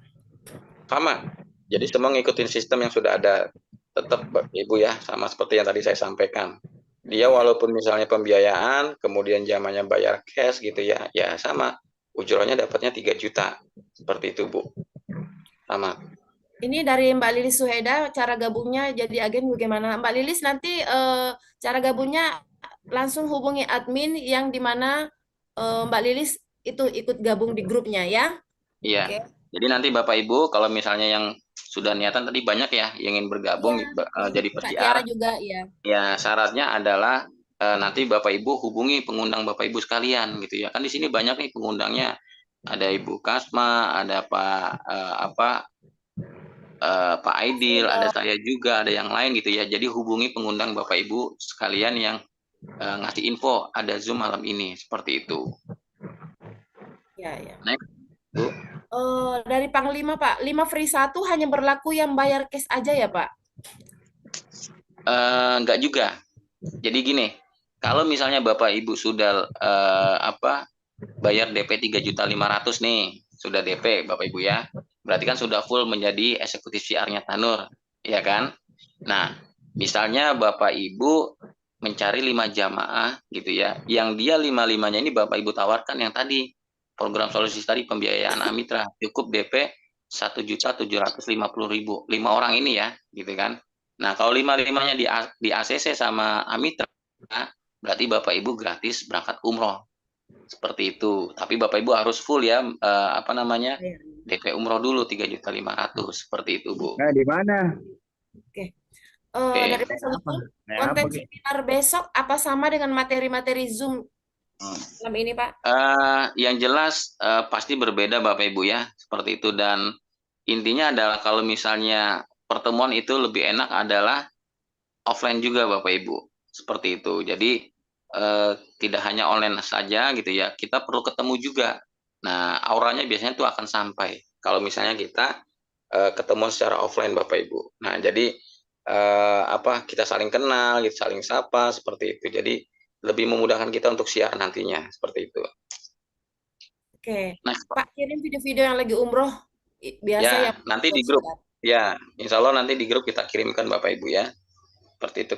Sama. Jadi semua ngikutin sistem yang sudah ada. Tetap Ibu ya, sama seperti yang tadi saya sampaikan. Dia Ya. walaupun misalnya pembiayaan, kemudian zamannya bayar cash gitu ya, ya sama. Ujrohnya dapatnya 3 juta. Seperti itu, Bu. Sama. Ini dari Mbak Lilis Suheda, cara gabungnya jadi agen bagaimana? Mbak Lilis nanti cara gabungnya langsung hubungi admin yang di mana Mbak Lilis itu ikut gabung di grupnya ya. Iya. Oke. Jadi nanti Bapak Ibu kalau misalnya yang sudah niatan tadi banyak ya yang ingin Iya, bergabung jadi Kak PR. Tiara juga ya. Ya, syaratnya adalah nanti Bapak Ibu hubungi pengundang Bapak Ibu sekalian gitu ya. Kan di sini banyak nih pengundangnya. Ada Ibu Kasma, ada Pak Aidil, ada Ridho. saya juga, ada yang lain gitu ya. Jadi hubungi pengundang Bapak Ibu sekalian yang ngasih info ada Zoom malam ini seperti itu. Ya, ya. Next, Bu. Dari Panglima Pak, 5 free 1 hanya berlaku yang bayar cash aja ya Pak? Enggak juga. Jadi gini, kalau misalnya Bapak Ibu sudah bayar DP 3.500.000 nih, sudah DP Bapak Ibu ya. Berarti kan sudah full menjadi eksekutif CR-nya Tanur, ya kan? Nah, misalnya Bapak Ibu mencari 5 jamaah gitu ya, yang dia 5-5-nya ini Bapak Ibu tawarkan yang tadi, program solusi tadi pembiayaan Amitra, cukup DP 1.750.000, 5 orang ini ya, gitu kan. Nah, kalau 5-5-nya di ACC sama Amitra, berarti Bapak Ibu gratis berangkat umroh. Seperti itu. Tapi Bapak Ibu harus full ya, Iya. DP umroh dulu 3.500.000 seperti itu, Bu. Nah, di mana? Oke. Oke. Dari Pak Naik apa? Sugeng, Naik apa, konten Ki? seminar besok apa sama dengan materi-materi Zoom malam ini Pak? Yang jelas pasti berbeda Bapak Ibu ya, seperti itu. Dan intinya adalah kalau misalnya pertemuan itu lebih enak adalah offline juga Bapak Ibu, seperti itu. Jadi tidak hanya online saja gitu ya, kita perlu ketemu juga. Nah, auranya biasanya itu akan sampai kalau misalnya kita ketemu secara offline Bapak Ibu. Nah, jadi kita saling kenal, gitu, saling sapa seperti itu. Jadi lebih memudahkan kita untuk siar nantinya seperti itu. Oke. Nah, Pak kirim video-video yang lagi umroh biasa ya yang nanti di grup, ya Insya Allah nanti di grup kita kirimkan Bapak Ibu ya. Seperti itu.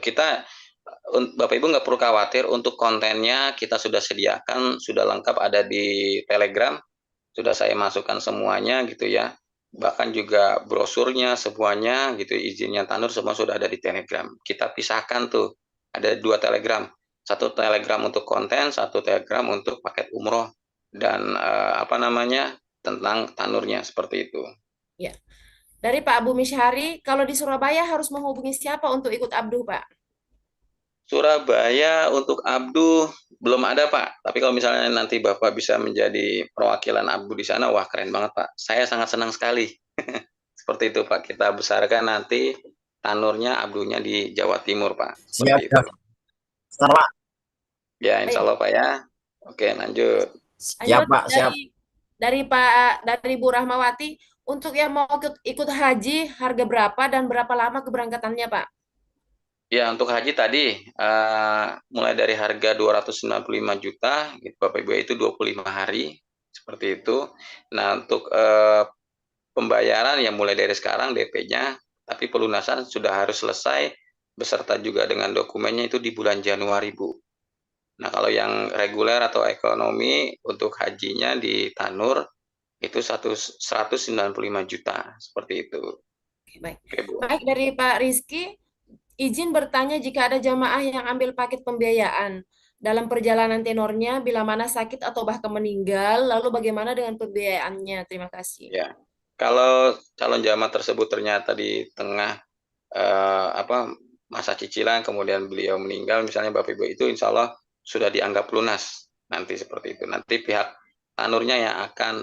Bapak Ibu nggak perlu khawatir untuk kontennya kita sudah sediakan, sudah lengkap ada di Telegram, sudah saya masukkan semuanya gitu ya. Bahkan juga brosurnya semuanya gitu, izinnya Tanur semua sudah ada di Telegram. Kita pisahkan tuh, ada 2 Telegram. Satu Telegram untuk konten, satu Telegram untuk paket umroh dan tentang Tanurnya seperti itu. Ya. Dari Pak Abu Misyari, kalau di Surabaya harus menghubungi siapa untuk ikut abduh, Pak? Surabaya untuk Abdu belum ada Pak. Tapi kalau misalnya nanti Bapak bisa menjadi perwakilan Abdu di sana, wah keren banget Pak. Saya sangat senang sekali. Seperti itu Pak. Kita besarkan nanti Tanurnya, Abdunya di Jawa Timur Pak. Siap, Seperti itu. siap. Setelah. Ya Insya Allah Pak ya. Oke lanjut. Siap, Lanjut Pak. Siap. dari Bu Rahmawati, untuk yang mau ikut haji, harga berapa dan berapa lama keberangkatannya, Pak? Ya untuk haji tadi mulai dari harga 295 juta, gitu, Bapak Ibu itu 25 hari seperti itu. Nah untuk pembayaran yang mulai dari sekarang DP-nya, tapi pelunasan sudah harus selesai beserta juga dengan dokumennya itu di bulan Januari, Bu. Nah, kalau yang reguler atau ekonomi untuk hajinya di Tanur itu 195 juta seperti itu. Oke, baik. Oke, Bu. Baik, dari Pak Rizky, izin bertanya jika ada jamaah yang ambil paket pembiayaan dalam perjalanan tenornya bila mana sakit atau bahkan meninggal, lalu bagaimana dengan pembiayaannya? Terima kasih. Ya. Kalau calon jamaah tersebut ternyata di tengah masa cicilan kemudian beliau meninggal misalnya Bapak Ibu itu insya Allah sudah dianggap lunas nanti seperti itu. Nanti pihak Tanurnya yang akan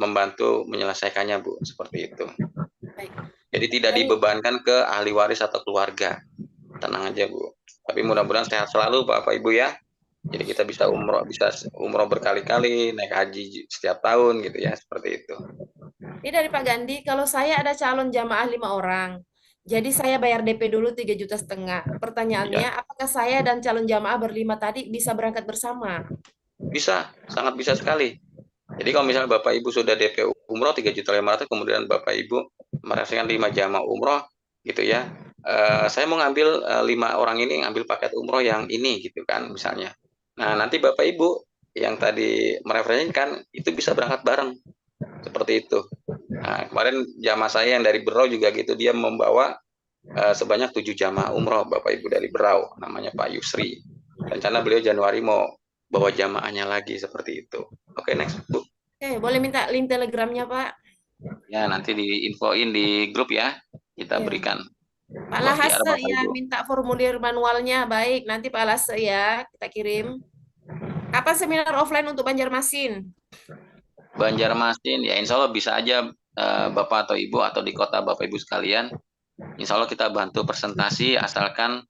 membantu menyelesaikannya Bu seperti itu. Baik. Jadi tidak dibebankan ke ahli waris atau keluarga. Tenang aja Bu. Tapi mudah-mudahan sehat selalu Bapak Ibu ya. Jadi kita bisa umroh berkali-kali, naik haji setiap tahun gitu ya, seperti itu. Ini dari Pak Gandhi, kalau saya ada calon jamaah 5 orang, jadi saya bayar DP dulu 3,5 juta. Pertanyaannya, Ya, apakah saya dan calon jamaah berlima tadi bisa berangkat bersama? bisa, sangat bisa sekali. Jadi kalau misalnya Bapak Ibu sudah DP umroh 3.500.000, kemudian Bapak Ibu merasakan 5 jamaah umroh gitu ya. Saya mau ngambil 5 orang ini ngambil paket umroh yang ini gitu kan misalnya. Nah, nanti Bapak Ibu yang tadi mereferensikan itu bisa berangkat bareng seperti itu. Nah, kemarin jamaah saya yang dari Berau juga gitu, dia membawa sebanyak 7 jamaah umroh Bapak Ibu dari Berau, namanya Pak Yusri. Rencana beliau Januari mau bawa jamaahnya lagi seperti itu. Oke, next Bu. Oke, boleh minta link telegramnya, Pak? Ya, nanti diinfoin di grup ya. Kita Ya. berikan Pak buat QR Lahase Bapak ya Ibu. minta formulir manualnya. Baik, nanti Pak Lahase ya kita kirim. Kapan seminar offline untuk Banjarmasin? Banjarmasin ya insya Allah bisa aja Bapak atau Ibu atau di kota Bapak Ibu sekalian. Insya Allah kita bantu presentasi asalkan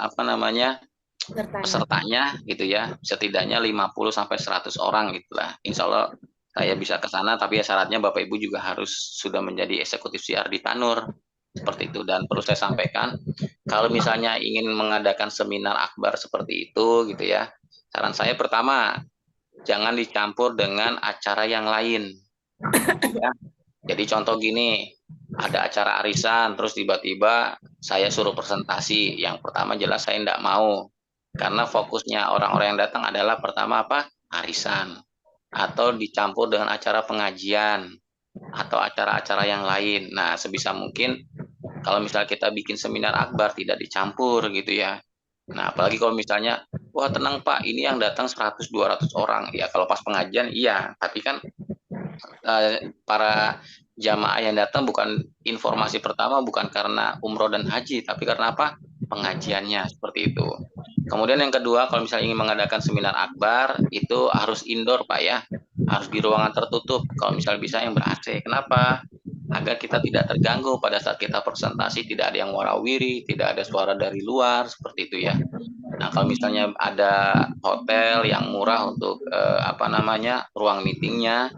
apa namanya Sertanya. pesertanya gitu ya setidaknya 50 sampai 100 orang gitulah. Insya Allah saya bisa ke sana tapi ya syaratnya Bapak Ibu juga harus sudah menjadi eksekutif CR di Tanur seperti itu dan perlu saya sampaikan kalau misalnya ingin mengadakan seminar akbar seperti itu gitu ya saran saya pertama jangan dicampur dengan acara yang lain ya. Jadi contoh gini, ada acara arisan, terus tiba-tiba saya suruh presentasi. Yang pertama jelas saya tidak mau. Karena fokusnya orang-orang yang datang adalah pertama apa? Arisan. Atau dicampur dengan acara pengajian. Atau acara-acara yang lain. Nah, sebisa mungkin kalau misalnya kita bikin seminar akbar tidak dicampur gitu ya. Nah, apalagi kalau misalnya, wah tenang Pak, ini yang datang 100-200 orang. Ya kalau pas pengajian iya, tapi kan para jamaah yang datang bukan informasi pertama bukan karena umroh dan haji, tapi karena apa? Pengajiannya seperti itu. Kemudian yang kedua, kalau misalnya ingin mengadakan seminar akbar, itu harus indoor Pak ya, harus di ruangan tertutup. Kalau misalnya bisa yang ber-AC. Kenapa? Agar kita tidak terganggu pada saat kita presentasi, tidak ada yang warawiri, tidak ada suara dari luar, seperti itu ya. Nah, kalau misalnya ada hotel yang murah untuk apa namanya ruang meetingnya,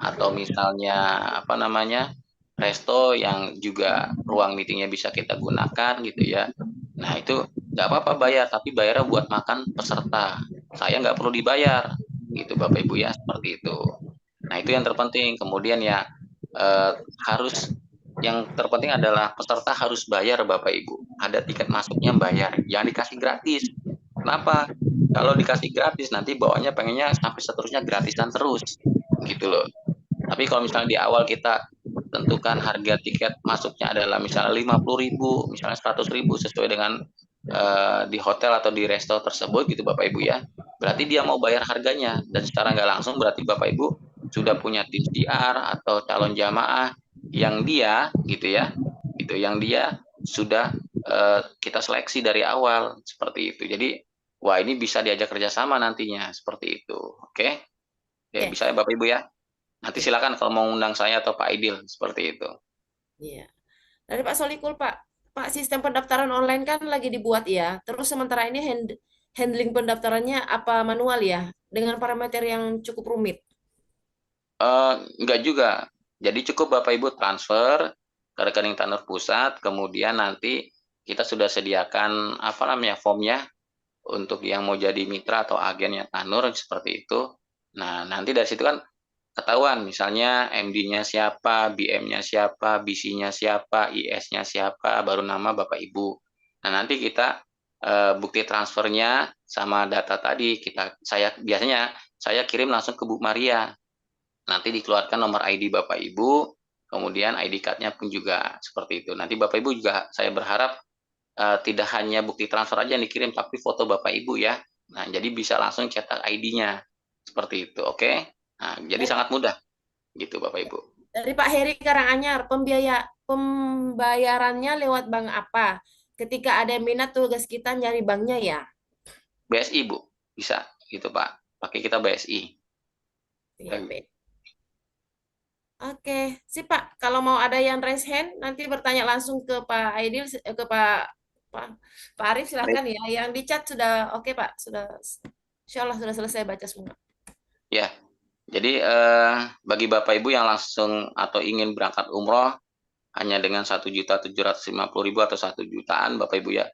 atau misalnya apa namanya resto yang juga ruang meetingnya bisa kita gunakan gitu ya. Nah itu nggak apa-apa bayar, tapi bayarnya buat makan peserta. Saya nggak perlu dibayar, gitu Bapak Ibu ya seperti itu. Nah itu yang terpenting. Kemudian ya eh, harus yang terpenting adalah peserta harus bayar Bapak Ibu. Ada tiket masuknya bayar, jangan dikasih gratis. Kenapa? Kalau dikasih gratis nanti bawahnya pengennya sampai seterusnya gratisan terus, gitu loh. Tapi kalau misalnya di awal kita tentukan harga tiket masuknya adalah misalnya 50.000, misalnya 100.000 sesuai dengan di hotel atau di resto tersebut gitu Bapak Ibu ya. Berarti dia mau bayar harganya dan secara nggak langsung berarti Bapak Ibu sudah punya tim CR atau calon jamaah yang dia gitu ya, gitu yang dia sudah kita seleksi dari awal seperti itu. Jadi wah ini bisa diajak kerjasama nantinya seperti itu. Oke, ya Oke, bisa ya Bapak Ibu ya. Nanti oke. silakan kalau mau undang saya atau Pak Aidil seperti itu. Iya. Dari Pak Solikul, Pak. Pak, sistem pendaftaran online kan lagi dibuat ya. Terus sementara ini handling pendaftarannya apa manual ya? Dengan parameter yang cukup rumit. Enggak juga. Jadi cukup Bapak Ibu transfer ke rekening Tanur Pusat, kemudian nanti kita sudah sediakan apa namanya formnya untuk yang mau jadi mitra atau agennya Tanur seperti itu. Nah, nanti dari situ kan ketahuan misalnya MD-nya siapa, BM-nya siapa, BC-nya siapa, IS-nya siapa, baru nama Bapak Ibu. Nah, nanti kita bukti transfernya sama data tadi saya biasanya saya kirim langsung ke Bu Maria. Nanti dikeluarkan nomor ID Bapak Ibu, kemudian ID card-nya pun juga seperti itu. Nanti Bapak Ibu juga saya berharap tidak hanya bukti transfer aja yang dikirim, tapi foto Bapak Ibu ya. Nah, jadi bisa langsung cetak ID-nya. Seperti itu, oke? Nah, jadi Dari, sangat mudah gitu Bapak Ibu. dari Pak Heri Karanganyar, pembayarannya lewat bank apa? Ketika ada minat tugas kita nyari banknya ya. BSI Bu, bisa gitu Pak. Pakai kita BSI. Iya, Oke, sip Pak. Kalau mau ada yang raise hand, nanti bertanya langsung ke Pak Aidil, ke Pak, Pak Arif silakan ya. Yang di chat sudah oke Pak, sudah Insya Allah sudah selesai baca semua. Ya, jadi bagi Bapak Ibu yang langsung atau ingin berangkat umroh hanya dengan 1.750.000 atau 1 jutaan Bapak Ibu ya,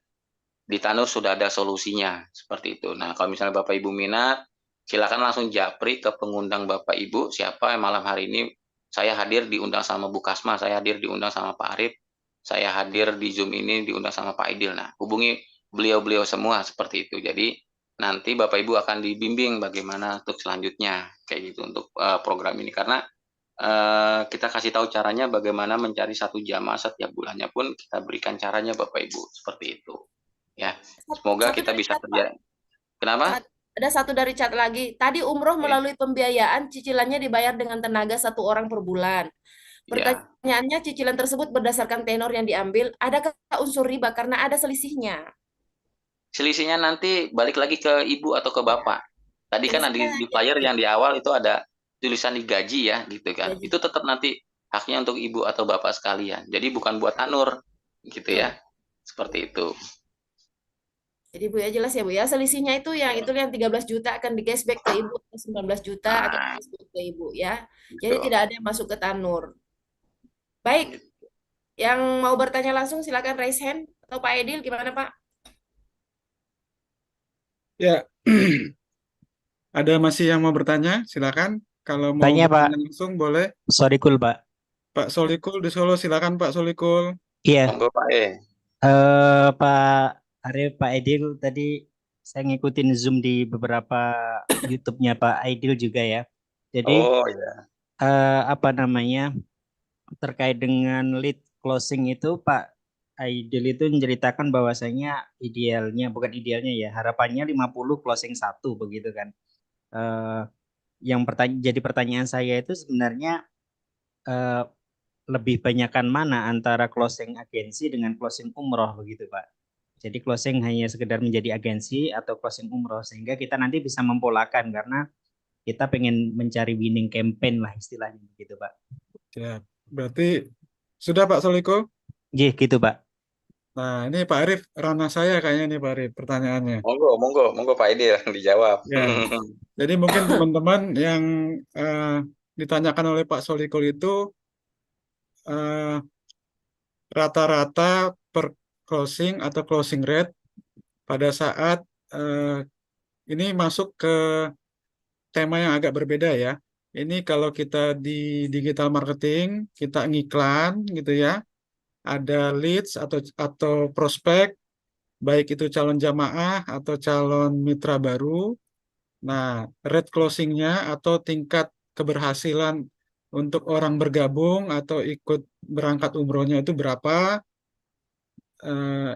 di Tanur sudah ada solusinya seperti itu. Nah, kalau misalnya Bapak Ibu minat, silakan langsung japri ke pengundang Bapak Ibu siapa yang malam hari ini saya hadir diundang sama Bu Kasma, saya hadir diundang sama Pak Arif, saya hadir di Zoom ini diundang sama Pak Aidil. Nah, hubungi beliau-beliau semua seperti itu. Jadi nanti Bapak Ibu akan dibimbing bagaimana untuk selanjutnya kayak gitu untuk program ini karena kita kasih tahu caranya bagaimana mencari satu jamaah setiap bulannya pun kita berikan caranya Bapak Ibu seperti itu. Ya, semoga Satu kita dari bisa chat Pak. kerja. Kenapa? Ada satu dari chat lagi. Tadi umroh Oke. melalui pembiayaan, cicilannya dibayar dengan tenaga satu orang per bulan. Ya. Pertanyaannya, cicilan tersebut berdasarkan tenor yang diambil, adakah unsur riba karena ada selisihnya? Selisihnya nanti balik lagi ke ibu atau ke bapak. Tadi kan Selisihnya di flyer yang di awal itu ada tulisan digaji ya, gitu kan. gaji. Itu tetap nanti haknya untuk ibu atau bapak sekalian. Jadi bukan buat Anur, gitu ya. Betul. Seperti itu. Jadi Bu ya jelas ya Bu ya. Selisihnya itu yang 13 juta akan di cashback ke Ibu, 19 juta akan di Nah, cashback ke Ibu ya. Jadi gitu. tidak ada yang masuk ke Tanur. Baik, yang mau bertanya langsung silakan raise hand atau Pak Edil gimana Pak? Ya, ada masih yang mau bertanya? Silakan. Kalau mau Tanya bertanya Pak, langsung boleh. sorry cool Pak. Pak Solikul di Solo, silakan Pak Solikul. Iya, Monggo Pak E. Pak Arif, Pak Aidil tadi saya ngikutin Zoom di beberapa YouTube-nya Pak Aidil juga ya. Jadi Oh ya. apa namanya terkait dengan lead closing itu Pak Aidil itu menceritakan bahwasanya idealnya, bukan idealnya ya, harapannya 50 closing satu begitu kan. Eh, jadi pertanyaan saya itu sebenarnya eh, lebih banyakkan mana antara closing agensi dengan closing umroh begitu Pak. Jadi closing hanya sekedar menjadi agensi atau closing umroh sehingga kita nanti bisa mempolakan karena kita pengen mencari winning campaign lah istilahnya begitu Pak. Ya, berarti sudah Pak Solikul. Iya gitu Pak. Nah, ini Pak Arif, ranah saya kayaknya nih Pak Arif, pertanyaannya. Monggo, monggo, monggo Pak Edi yang dijawab. Ya, jadi mungkin teman-teman yang eh, ditanyakan oleh Pak Solikul itu eh, rata-rata per closing atau closing rate pada saat eh, ini masuk ke tema yang agak berbeda ya. Ini kalau kita di digital marketing, kita ngiklan gitu ya, ada leads atau prospek, baik itu calon jamaah atau calon mitra baru. Nah, rate closingnya atau tingkat keberhasilan untuk orang bergabung atau ikut berangkat umrohnya itu berapa?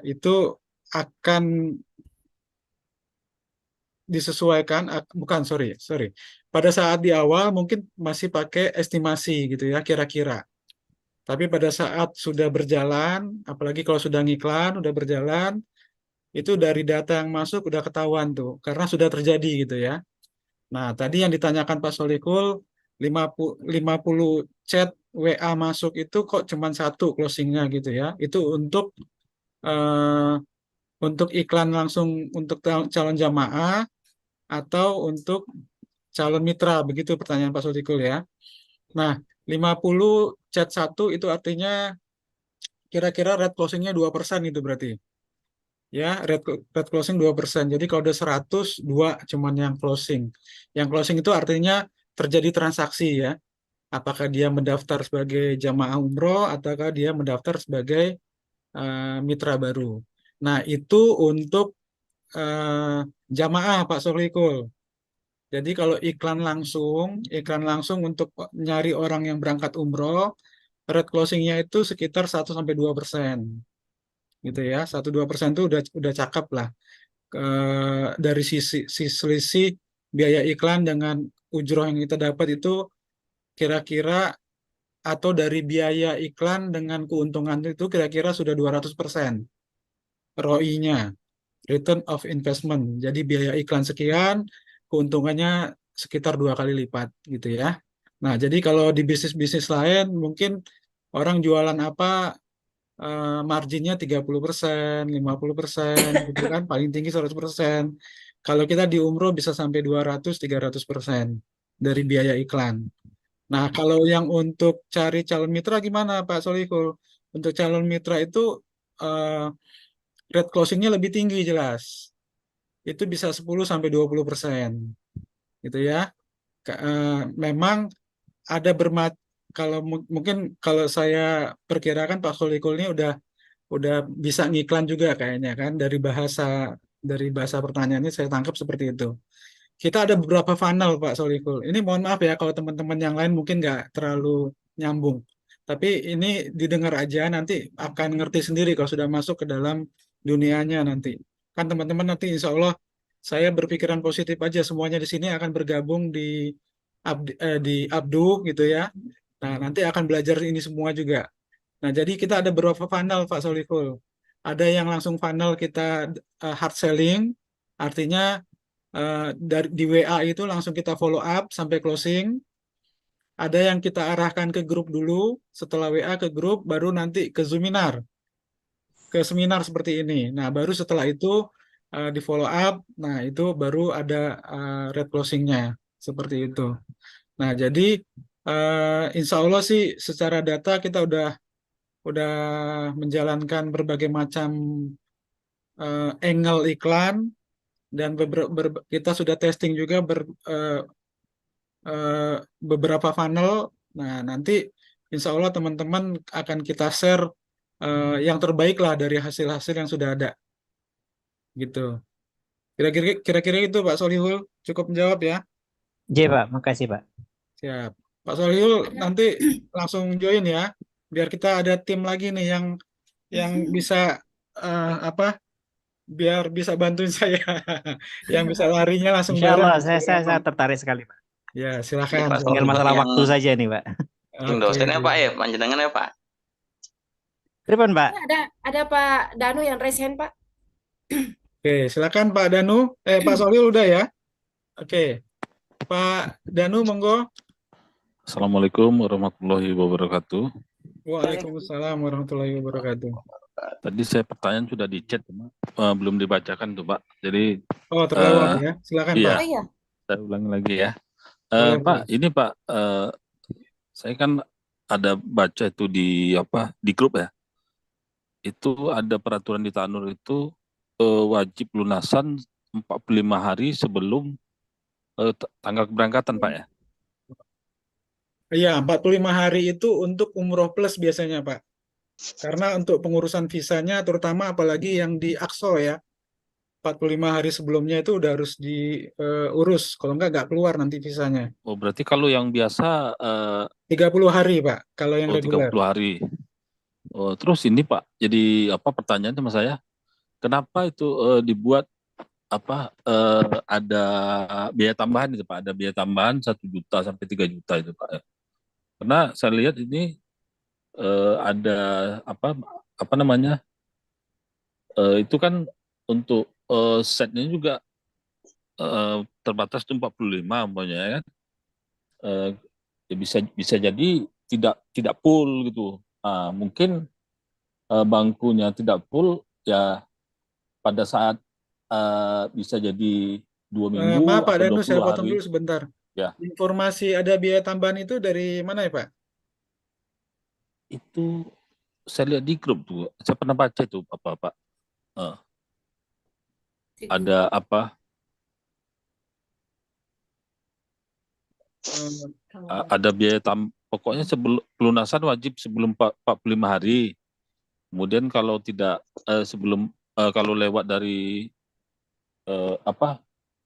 Itu akan disesuaikan, bukan, sorry. Pada saat di awal mungkin masih pakai estimasi gitu ya, kira-kira. Tapi pada saat sudah berjalan, apalagi kalau sudah ngiklan, udah berjalan, itu dari data yang masuk udah ketahuan tuh, karena sudah terjadi gitu ya. Nah, tadi yang ditanyakan Pak Solikul, 50 chat WA masuk itu kok cuma satu closingnya gitu ya. Itu eh, untuk iklan langsung untuk calon jamaah atau untuk calon mitra, begitu pertanyaan Pak Solikul ya. Nah, 50 chat satu itu artinya kira-kira rate closingnya 2% itu berarti. Ya, rate closing 2%. Jadi kalau ada 100, 2 cuman yang closing. Yang closing itu artinya terjadi transaksi ya. Apakah dia mendaftar sebagai jamaah umroh ataukah dia mendaftar sebagai mitra baru. Nah, itu untuk jamaah Pak Solikul. Jadi kalau iklan langsung untuk nyari orang yang berangkat umroh, rate closingnya itu sekitar 1-2%, gitu ya. 1-2% itu udah cakep lah. Dari sisi selisih biaya iklan dengan ujroh yang kita dapat itu kira-kira atau dari biaya iklan dengan keuntungan itu kira-kira sudah 200% ROI-nya, return of investment. Jadi biaya iklan sekian, keuntungannya sekitar 2 kali lipat gitu ya. Nah, jadi kalau di bisnis-bisnis lain mungkin orang jualan apa marginnya 30%, 50% gitu kan, paling tinggi 100%. Kalau kita di umroh bisa sampai 200-300% dari biaya iklan. Nah, kalau yang untuk cari calon mitra gimana Pak Solikul? Untuk calon mitra itu eh, rate closingnya lebih tinggi jelas. Itu bisa 10-20% gitu ya. Memang ada kalau mungkin kalau saya perkirakan Pak Solikul ini udah bisa ngiklan juga kayaknya kan dari bahasa pertanyaannya saya tangkap seperti itu. Kita ada beberapa funnel Pak Solikul. Ini mohon maaf ya kalau teman-teman yang lain mungkin nggak terlalu nyambung. Tapi ini didengar aja nanti akan ngerti sendiri kalau sudah masuk ke dalam dunianya nanti. Kan teman-teman nanti insya Allah saya berpikiran positif aja, semuanya di sini akan bergabung di Abdu gitu ya. Nah, nanti akan belajar ini semua juga. Nah, jadi kita ada beberapa funnel Pak Solihul. Ada yang langsung funnel kita hard selling, artinya dari di WA itu langsung kita follow up sampai closing. Ada yang kita arahkan ke grup dulu, setelah WA ke grup, baru nanti ke seminar seperti ini. Nah, baru setelah itu di follow up. Nah, itu baru ada red closingnya seperti itu. Nah, jadi insya Allah sih secara data kita udah menjalankan berbagai macam angle iklan dan kita sudah testing juga eh, beberapa funnel. Nah, nanti insya Allah teman-teman akan kita share yang terbaik lah dari hasil-hasil yang sudah ada gitu. Kira-kira itu Pak Solihul cukup menjawab ya. J, Pak. Makasih, Pak. Siap. Pak Solihul Ada. nanti langsung join ya, biar kita ada tim lagi nih yang bisa apa? Biar bisa bantuin saya, yang bisa larinya langsung Insya bareng. Allah, saya tertarik sekali, Pak. Ya, Ini silakan. Pak Tinggal Solihul masalah yang waktu saja nih, Pak. Oke. dosennya Pak ya, panjenengan ya Pak. Pripun, Pak? Ini ada Pak Danu yang raise hand, Pak. Oke, silakan Pak Danu. Pak Solihul udah ya? Oke, Pak Danu monggo. Assalamualaikum warahmatullahi wabarakatuh. Waalaikumsalam warahmatullahi wabarakatuh. Tadi saya pertanyaan sudah di chat, belum dibacakan tuh Pak. Jadi Oh, terlewat eh, ya. Silakan iya, Pak. Oh iya. saya ulangi lagi ya. Boleh, Pak, boleh. ini Pak, saya kan ada baca itu di grup ya. Itu ada peraturan di Tanur itu wajib lunasan 45 hari sebelum tanggal keberangkatan Pak ya. Iya, 45 hari itu untuk umroh plus biasanya, Pak. Karena untuk pengurusan visanya, terutama apalagi yang di Aqsa ya, 45 hari sebelumnya itu udah harus diurus. Kalau nggak keluar nanti visanya. Oh, berarti kalau yang biasa 30 hari, Pak, kalau yang 30 reguler. hari. Oh, terus ini Pak, jadi pertanyaan sama saya, kenapa itu dibuat ada biaya tambahan itu Pak, ada biaya tambahan 1 juta sampai 3 juta itu Pak. Karena saya lihat ini ada apa namanya itu kan untuk setnya juga terbatas tuh 45 umpamanya ya kan. Ya bisa jadi tidak full gitu. Mungkin bangkunya tidak full ya pada saat bisa jadi 2 minggu Maaf Pak atau Danu, saya 20 potong hari dulu sebentar. ya. Informasi ada biaya tambahan itu dari mana ya, Pak? Itu saya lihat di grup tuh, saya pernah baca itu Pak. Eh, ada apa? Ada biaya pokoknya sebelum pelunasan wajib sebelum 45 hari. Kemudian kalau tidak kalau lewat dari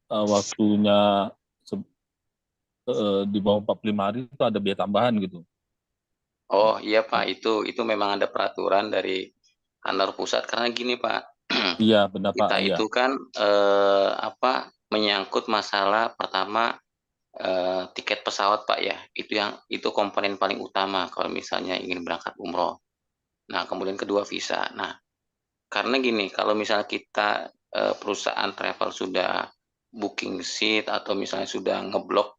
waktunya di bawah 45 hari itu ada biaya tambahan gitu. Oh iya Pak, itu memang ada peraturan dari kantor pusat karena gini Pak, Iya benar Pak, kita iya. itu kan menyangkut masalah pertama tiket pesawat Pak ya, itu komponen paling utama kalau misalnya ingin berangkat umroh. Nah kemudian kedua visa. Nah karena gini, kalau misalnya kita perusahaan travel sudah booking seat atau misalnya sudah ngeblok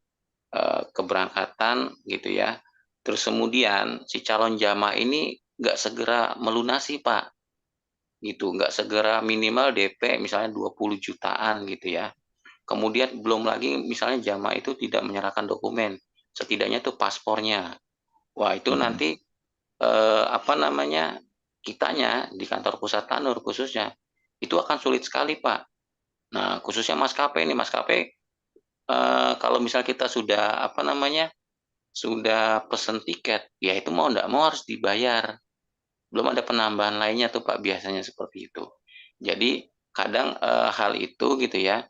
keberangkatan gitu ya, terus kemudian si calon jamaah ini nggak segera melunasi Pak, gitu, nggak segera minimal DP misalnya 20 jutaan gitu ya. Kemudian belum lagi misalnya jamaah itu tidak menyerahkan dokumen, setidaknya itu paspornya. Wah itu nanti apa namanya kitanya di kantor pusat Tanur khususnya itu akan sulit sekali Pak. Nah khususnya maskapai ini maskapai kalau misal kita sudah apa namanya sudah pesen tiket ya itu mau nggak mau harus dibayar. Belum ada penambahan lainnya tuh Pak biasanya seperti itu. Jadi kadang hal itu gitu ya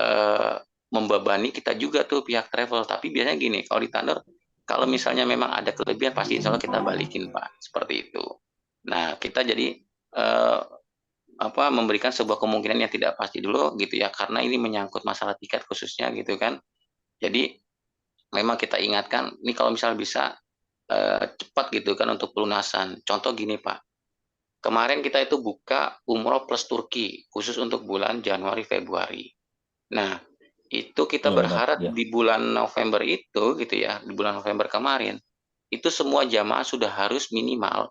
eh, membebani kita juga tuh pihak travel. Tapi biasanya gini kalau di Tanur kalau misalnya memang ada kelebihan pasti insya Allah kita balikin Pak seperti itu. Nah kita jadi eh, memberikan sebuah kemungkinan yang tidak pasti dulu gitu ya, karena ini menyangkut masalah tiket khususnya gitu kan. Jadi memang kita ingatkan, ini kalau misal bisa cepat gitu kan untuk pelunasan. Contoh gini Pak, kemarin kita itu buka umroh plus Turki khusus untuk bulan Januari Februari. Nah, itu kita Iya benar. berharap Ya. di bulan November itu gitu ya, di bulan November kemarin, itu semua jamaah sudah harus minimal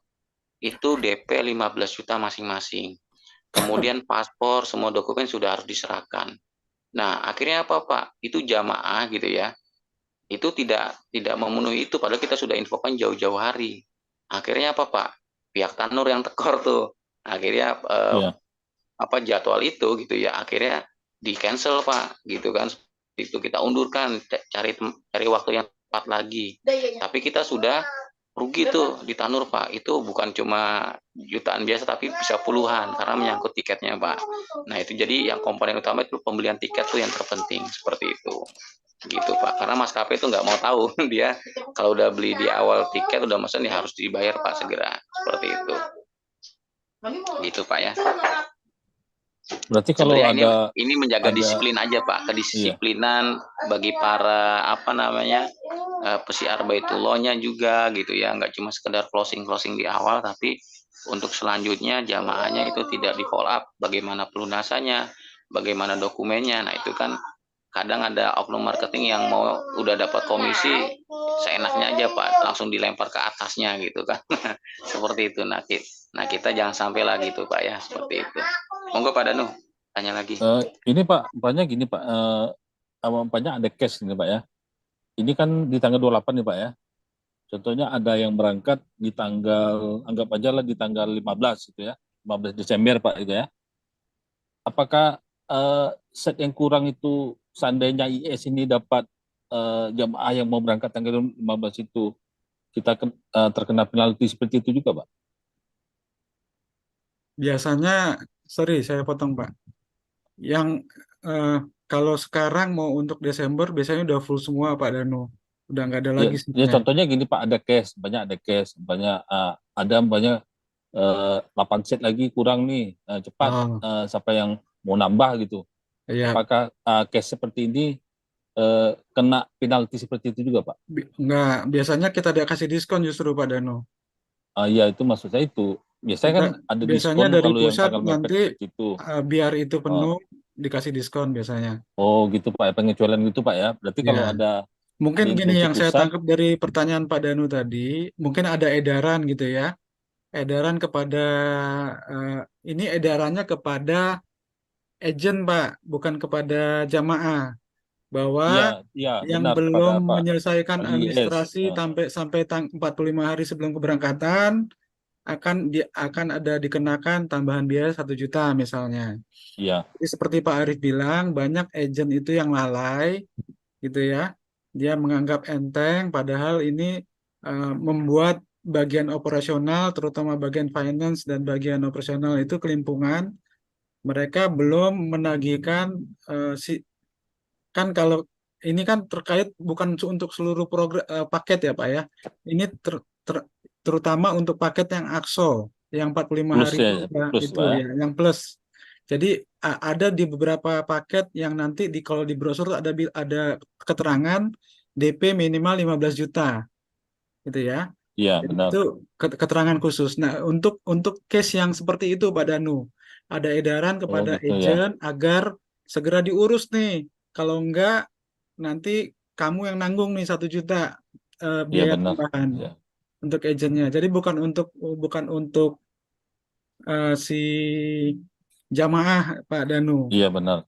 itu DP 15 juta masing-masing. Kemudian paspor, semua dokumen sudah harus diserahkan. Nah, akhirnya apa Pak? Itu jamaah gitu ya, itu tidak memenuhi itu, padahal kita sudah infokan jauh-jauh hari. Akhirnya apa Pak? Pihak Tanur yang tekor tuh. Akhirnya Iya. jadwal itu gitu ya, akhirnya di cancel Pak, gitu kan. Itu kita undurkan, cari waktu yang tepat lagi. Tapi kita sudah rugi tuh di Tanur Pak. Itu bukan cuma jutaan biasa tapi bisa puluhan karena menyangkut tiketnya Pak. Nah, itu jadi yang komponen utama itu pembelian tiket tuh yang terpenting seperti itu. Gitu Pak. Karena maskapai itu nggak mau tahu dia kalau udah beli di awal tiket udah mesen ya harus dibayar Pak segera. Seperti itu. Gitu Pak ya. Berarti kalau Sebenarnya ada ini menjaga ada disiplin aja Pak, iya, kedisiplinan bagi para pesiar Baitullahnya juga gitu ya, nggak cuma sekedar closing di awal, tapi untuk selanjutnya jamaahnya itu tidak di follow up, bagaimana pelunasannya, bagaimana dokumennya. Nah itu kan kadang ada oknum marketing yang mau udah dapat komisi seenaknya aja Pak, langsung dilempar ke atasnya gitu kan. Seperti itu. Nah kita jangan sampai lagi tuh Pak ya, seperti itu. Monggo Pak Danu, tanya lagi. ini Pak, banyak gini Pak, banyak ada cash ini Pak ya. Ini kan di tanggal 28 nih Pak ya. Contohnya ada yang berangkat di tanggal, anggap aja lah di tanggal 15 gitu ya. 15 Desember Pak gitu ya. Apakah set yang kurang itu seandainya IS ini dapat jamaah yang mau berangkat tanggal 15 itu kita terkena penalti seperti itu juga Pak? Biasanya, sorry saya potong Pak. Yang kalau sekarang mau untuk Desember biasanya udah full semua Pak Danu. Udah nggak ada Ya, lagi ya seatnya. contohnya gini Pak, ada cash, banyak ada banyak 8 set lagi kurang nih, cepat Oh, siapa yang mau nambah gitu. iya. Apakah cash seperti ini kena penalti seperti itu juga Pak? Nggak, biasanya kita ada kasih diskon justru Pak Danu. Ya itu maksud saya itu. Biasanya Kita kan ada biasanya diskon dari kalau yang pusat tanggal mepet nanti seperti itu. biar itu Oh, penuh dikasih diskon biasanya. oh gitu Pak, ya, pengecualian gitu Pak ya. Berarti kalau Ya, ada mungkin gini instruksi yang saya pusat, tangkap dari pertanyaan Pak Danu tadi, mungkin ada edaran gitu ya. Edaran kepada eh, ini edarannya kepada agent Pak, bukan kepada jamaah, bahwa iya, iya yang benar kepada belum Pak menyelesaikan IIS. administrasi sampai sampai 45 hari sebelum keberangkatan akan ada dikenakan tambahan biaya 1 juta misalnya. Iya, Jadi seperti Pak Arif bilang, banyak agent itu yang lalai gitu ya. Dia menganggap enteng, padahal ini membuat bagian operasional, terutama bagian finance dan bagian operasional itu kelimpungan. Mereka belum menagihkan kan kalau ini kan terkait bukan untuk seluruh paket ya Pak ya. Ini terutama untuk paket yang AXO yang 45 plus hari ya, plus itu Pak ya. ya, yang plus. Jadi ada di beberapa paket yang nanti kalau di brosur ada keterangan DP minimal 15 juta gitu ya. Iya, Jadi benar. itu keterangan khusus. Nah, untuk case yang seperti itu Pak Danu, ada edaran Oh kepada gitu ya. agent agar segera diurus nih. Kalau enggak nanti kamu yang nanggung nih 1 juta Iya biaya benar. tambahan Iya, untuk agentnya. Jadi bukan untuk si jamaah Pak Danu. iya benar.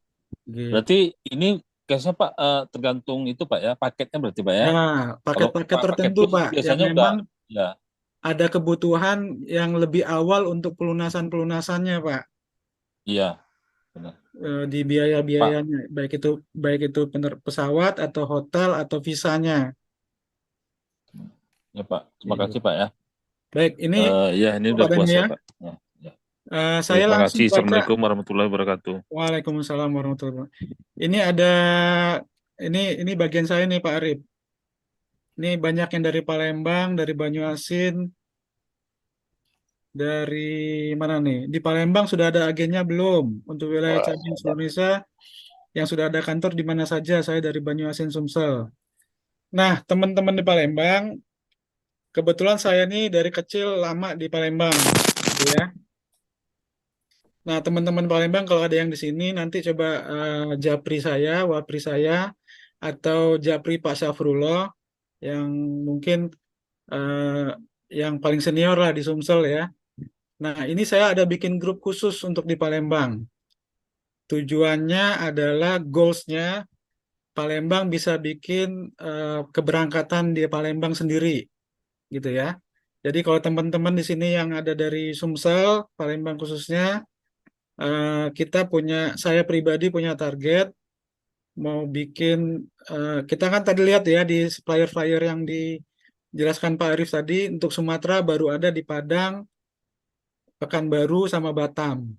Gitu. Berarti ini case-nya Pak tergantung itu Pak ya, paketnya berarti Pak ya. Ya, Kalau paket-paket paket tertentu plus itu Pak yang biasanya udah memang ya, ada kebutuhan yang lebih awal untuk pelunasannya Pak. iya benar. Di Pak, biaya-biayanya, baik itu pesawat atau hotel atau visanya. ya Pak. Terima Gitu. kasih Pak ya. Baik, ini Ya ini udah Pak Danu puas ya. ya Pak. Ya, ya. Oke, Saya terima langsung kasih. baca. Assalamualaikum warahmatullahi wabarakatuh. Waalaikumsalam warahmatullahi wabarakatuh. Ini ada ini bagian saya nih Pak Arif. Ini banyak yang dari Palembang, dari Banyuasin. Dari mana nih? Di Palembang sudah ada agennya belum? Untuk wilayah Wah, cabang seluruh Indonesia yang sudah ada kantor di mana saja? Saya dari Banyuasin Sumsel. Nah, teman-teman di Palembang, kebetulan saya nih dari kecil lama di Palembang, gitu ya. Nah, teman-teman Palembang kalau ada yang di sini nanti coba japri saya, wapri saya, atau japri Pak Syafrullah yang mungkin eh, yang paling senior lah di Sumsel ya. Nah, ini saya ada bikin grup khusus untuk di Palembang. Tujuannya adalah goals-nya Palembang bisa bikin keberangkatan di Palembang sendiri, gitu ya. Jadi kalau teman-teman di sini yang ada dari Sumsel, Palembang khususnya, kita punya, saya pribadi punya target mau bikin, kita kan tadi lihat ya di flyer-flyer yang dijelaskan Pak Arif tadi, untuk Sumatera baru ada di Padang, Pekanbaru, sama Batam.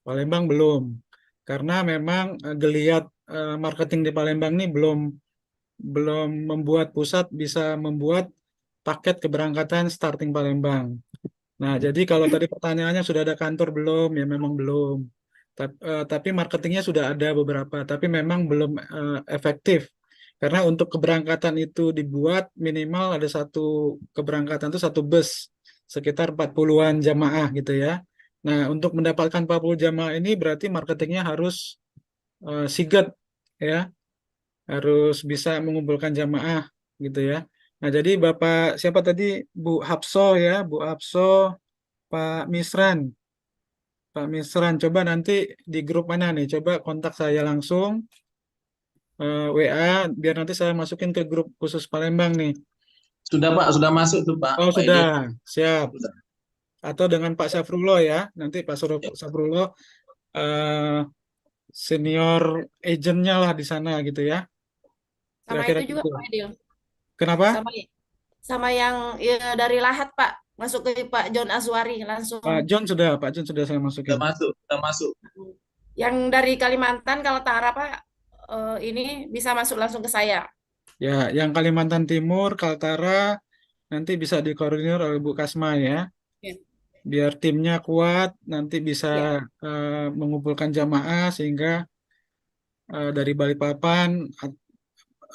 Palembang belum. Karena memang geliat marketing di Palembang ini belum belum membuat pusat bisa membuat paket keberangkatan starting Palembang. Nah, jadi kalau tadi pertanyaannya sudah ada kantor belum? Ya memang belum. Tapi marketingnya sudah ada beberapa, tapi memang belum efektif. Karena untuk keberangkatan itu dibuat minimal ada satu keberangkatan itu satu bus sekitar 40-an jamaah gitu ya. Nah, untuk mendapatkan 40 jamaah ini berarti marketingnya harus sigap ya, harus bisa mengumpulkan jamaah gitu ya. Nah, jadi Bapak siapa tadi? Bu Hapso ya, Bu Hapso, Pak Misran. Pak Misran, coba nanti di grup mana nih? Coba kontak saya langsung WA biar nanti saya masukin ke grup khusus Palembang nih. Sudah Pak, sudah masuk tuh Pak, Oh, Pak sudah. Edi. Siap. Sudah. Atau dengan Pak Syafrullah ya. Nanti Pak Ya. Syafrullah eh, senior agentnya lah di sana gitu ya. Sama Kira-kira itu juga gitu. Pak Edil. Kenapa? Sama sama yang ya, dari Lahat Pak, masuk ke Pak John Azwari langsung. Pak John sudah saya Sudah masukin. masuk, sudah masuk. Yang dari Kalimantan Kaltara Pak, ini bisa masuk langsung ke saya. Ya, yang Kalimantan Timur, Kaltara nanti bisa dikoordinir oleh Bu Kasma ya. Ya. Biar timnya kuat, nanti bisa Ya. mengumpulkan jamaah sehingga dari Balikpapan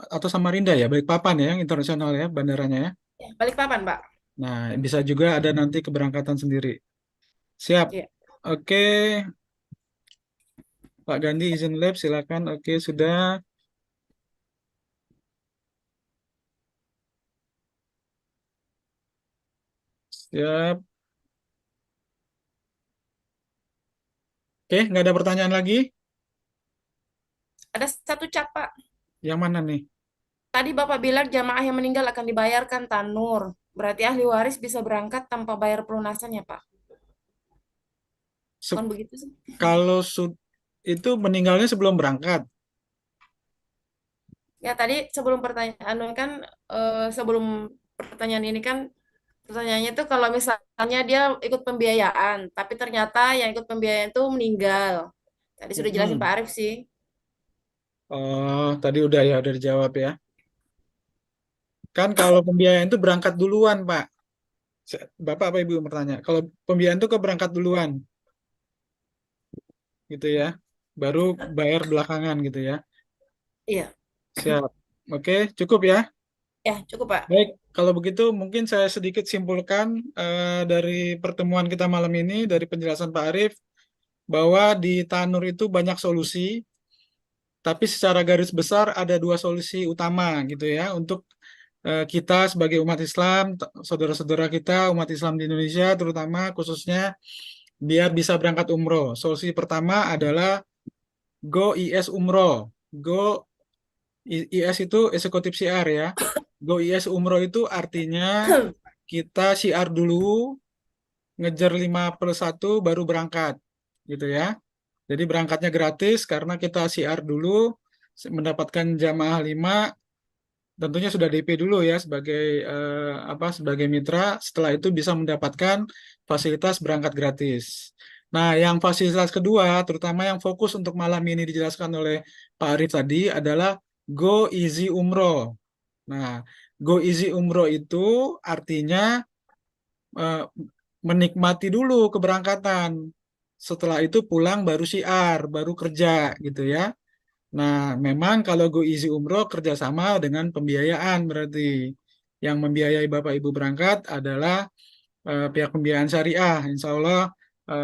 atau Samarinda ya, Balikpapan ya, yang internasional ya, bandaranya ya. Ya, Balikpapan Pak. Nah, bisa juga ada nanti keberangkatan sendiri. Siap. Ya. Oke, Pak Gandhi izin lab, silakan. Oke, sudah. Siap. Oke, nggak ada pertanyaan lagi? Ada satu cap Pak. Yang mana nih? Tadi Bapak bilang jamaah yang meninggal akan dibayarkan tanur. Berarti ahli waris bisa berangkat tanpa bayar pelunasan ya Pak? Se- Bukan begitu sih? Kalau itu meninggalnya sebelum berangkat. Ya tadi sebelum pertanyaan kan sebelum pertanyaan ini kan pertanyaannya itu kalau misalnya dia ikut pembiayaan, tapi ternyata yang ikut pembiayaan itu meninggal. Tadi sudah jelasin Pak Mm-mm. Arif sih. Oh, tadi udah ya, udah dijawab ya. Kan kalau pembiayaan itu berangkat duluan, Pak. Bapak apa Ibu yang bertanya? Kalau pembiayaan itu ke berangkat duluan, gitu ya. Baru bayar belakangan gitu ya. Iya, Siap. Oke, cukup ya. ya cukup Pak. Baik, kalau begitu mungkin saya sedikit simpulkan dari pertemuan kita malam ini, dari penjelasan Pak Arif, bahwa di Tanur itu banyak solusi, tapi secara garis besar ada dua solusi utama gitu ya, untuk kita sebagai umat Islam, saudara-saudara kita, umat Islam di Indonesia terutama khususnya, biar bisa berangkat umroh. Solusi pertama adalah Go IS Umroh. Go IS itu eksekutif syiar ya. Go IS Umroh itu artinya kita syiar dulu, ngejar 5+1 baru berangkat. Gitu ya. Jadi berangkatnya gratis karena kita syiar dulu, mendapatkan jamaah 5, tentunya sudah DP dulu ya sebagai sebagai mitra. Setelah itu bisa mendapatkan fasilitas berangkat gratis. Nah, yang fasilitas kedua, terutama yang fokus untuk malam ini dijelaskan oleh Pak Arif tadi adalah Go Easy Umroh. Nah, Go Easy Umroh itu artinya eh, menikmati dulu keberangkatan. Setelah itu pulang baru syiar, baru kerja gitu ya. Nah, memang kalau Go Easy Umroh kerjasama dengan pembiayaan berarti. Yang membiayai Bapak Ibu berangkat adalah pihak pembiayaan syariah. Insya Allah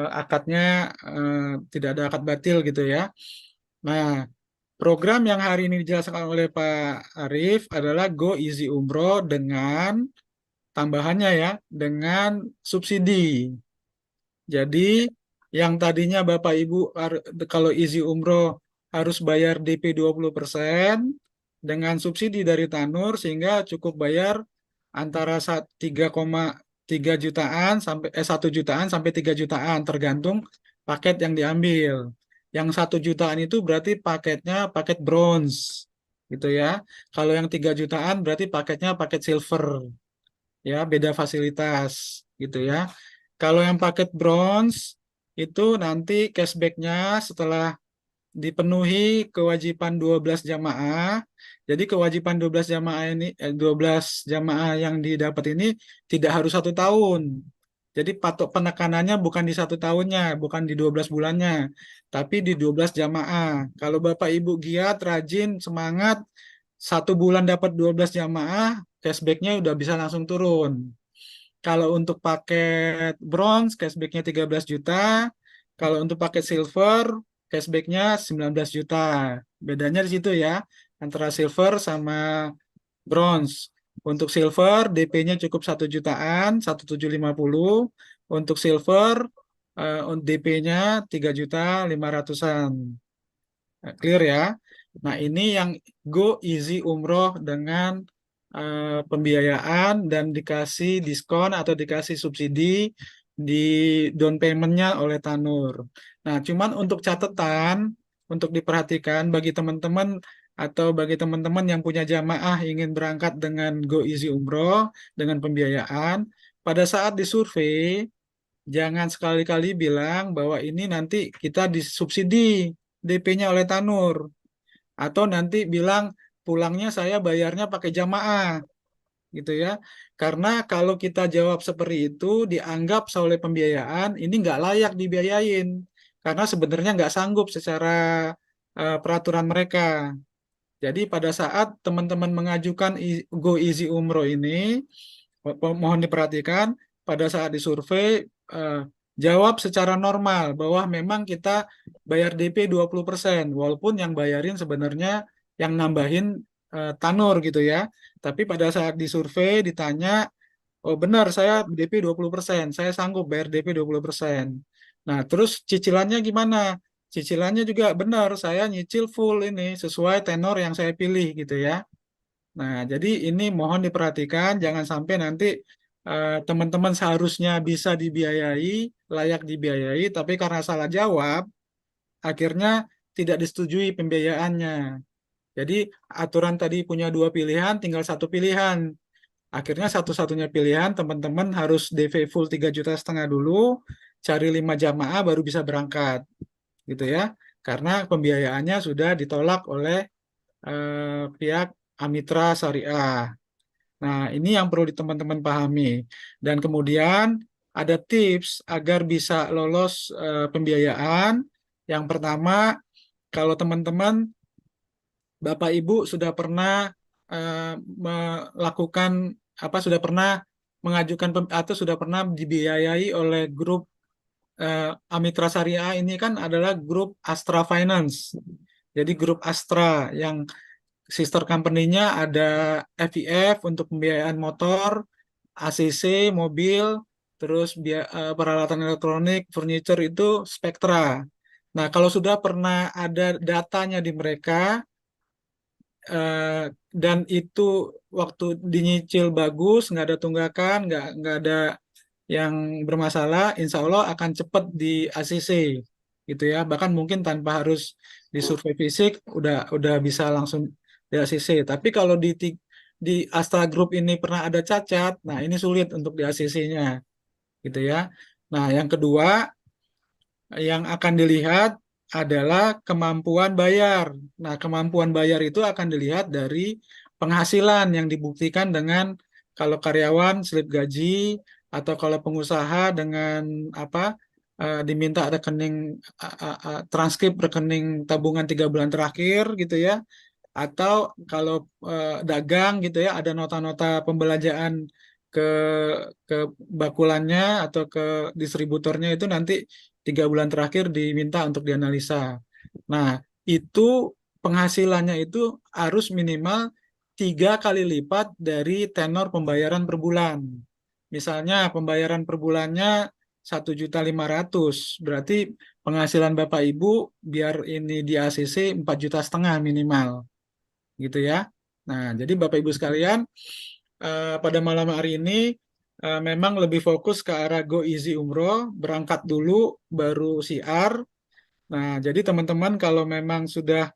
akadnya tidak ada akad batil gitu ya. Nah, program yang hari ini dijelaskan oleh Pak Arief adalah Go Easy Umroh dengan tambahannya ya, dengan subsidi. Jadi yang tadinya Bapak Ibu kalau Easy Umroh harus bayar DP 20% dengan subsidi dari Tanur sehingga cukup bayar antara 3,3 jutaan sampai 1 jutaan sampai 3 jutaan tergantung paket yang diambil. Yang 1 jutaan itu berarti paketnya paket bronze gitu ya. Kalau yang 3 jutaan berarti paketnya paket silver ya, beda fasilitas gitu ya. Kalau yang paket bronze itu nanti cashbacknya setelah dipenuhi kewajiban 12 jamaah. Jadi kewajiban 12 jamaah ini 12 jamaah yang didapat ini tidak harus 1 tahun. Jadi patok penekanannya bukan di 1 tahunnya, bukan di 12 bulannya, tapi di 12 jamaah. Kalau Bapak Ibu giat, rajin, semangat, 1 bulan dapat 12 jamaah, cashbacknya udah bisa langsung turun. Kalau untuk paket bronze, cashbacknya 13 juta. Kalau untuk paket silver, cashbacknya 19 juta. Bedanya di situ ya, antara silver sama bronze. Untuk silver, DP-nya cukup 1 jutaan, 1.750. Untuk silver, DP-nya 3.500.000-an. Clear ya? Nah, ini yang Go Easy Umroh dengan pembiayaan dan dikasih diskon atau dikasih subsidi di down payment-nya oleh Tanur. Nah, cuman untuk catatan, untuk diperhatikan bagi teman-teman atau bagi teman-teman yang punya jamaah ingin berangkat dengan Go Easy Umroh dengan pembiayaan, pada saat disurvei, jangan sekali-kali bilang bahwa ini nanti kita disubsidi DP-nya oleh Tanur. Atau nanti bilang pulangnya saya bayarnya pakai jamaah gitu ya. Karena kalau kita jawab seperti itu dianggap oleh pembiayaan ini nggak layak dibiayain karena sebenarnya nggak sanggup secara peraturan mereka. Jadi pada saat teman-teman mengajukan Go Easy Umroh ini, mohon diperhatikan pada saat disurvei jawab secara normal bahwa memang kita bayar DP 20%, walaupun yang bayarin sebenarnya yang nambahin Tanur gitu ya. Tapi pada saat disurvei ditanya, oh benar saya DP 20%, saya sanggup bayar DP 20%. Nah, terus cicilannya gimana? Cicilannya juga benar, saya nyicil full ini sesuai tenor yang saya pilih gitu ya. Nah, jadi ini mohon diperhatikan, jangan sampai nanti teman-teman seharusnya bisa dibiayai, layak dibiayai, tapi karena salah jawab, akhirnya tidak disetujui pembiayaannya. Jadi aturan tadi punya 2 pilihan, tinggal 1 pilihan. Akhirnya satu-satunya pilihan teman-teman harus DP full 3,5 juta dulu, cari 5 jamaah baru bisa berangkat, gitu ya. Karena pembiayaannya sudah ditolak oleh pihak Amitra Syariah. Nah, ini yang perlu teman-teman pahami. Dan kemudian ada tips agar bisa lolos pembiayaan. Yang pertama, kalau teman-teman Bapak Ibu sudah pernah melakukan sudah pernah mengajukan atau sudah pernah dibiayai oleh grup Amitra Syariah ini kan adalah grup Astra Finance. Jadi grup Astra yang sister company-nya ada FIF untuk pembiayaan motor, ACC, mobil, terus peralatan elektronik, furniture itu Spectra. Nah, kalau sudah pernah ada datanya di mereka, dan itu waktu dinyicil bagus, nggak ada tunggakan, nggak ada yang bermasalah, insya Allah akan cepat di ACC gitu ya. Bahkan mungkin tanpa harus disurvei fisik, udah bisa langsung di ACC. Tapi kalau di Astra Group ini pernah ada cacat, nah ini sulit untuk di ACC-nya gitu ya. Nah, yang kedua yang akan dilihat adalah kemampuan bayar. Nah, kemampuan bayar itu akan dilihat dari penghasilan yang dibuktikan dengan kalau karyawan slip gaji atau kalau pengusaha dengan apa diminta rekening transkrip rekening tabungan 3 bulan terakhir gitu ya, atau kalau dagang gitu ya ada nota-nota pembelanjaan ke bakulannya atau ke distributornya itu nanti 3 bulan terakhir diminta untuk dianalisa. Nah, itu penghasilannya itu harus minimal 3 kali lipat dari tenor pembayaran per bulan. Misalnya pembayaran per bulannya 1.500.000, berarti penghasilan Bapak Ibu biar ini di ACC 4,5 juta minimal, gitu ya. Nah, jadi Bapak Ibu sekalian, pada malam hari ini memang lebih fokus ke arah Go Easy Umroh, berangkat dulu baru siar. Nah, jadi teman-teman kalau memang sudah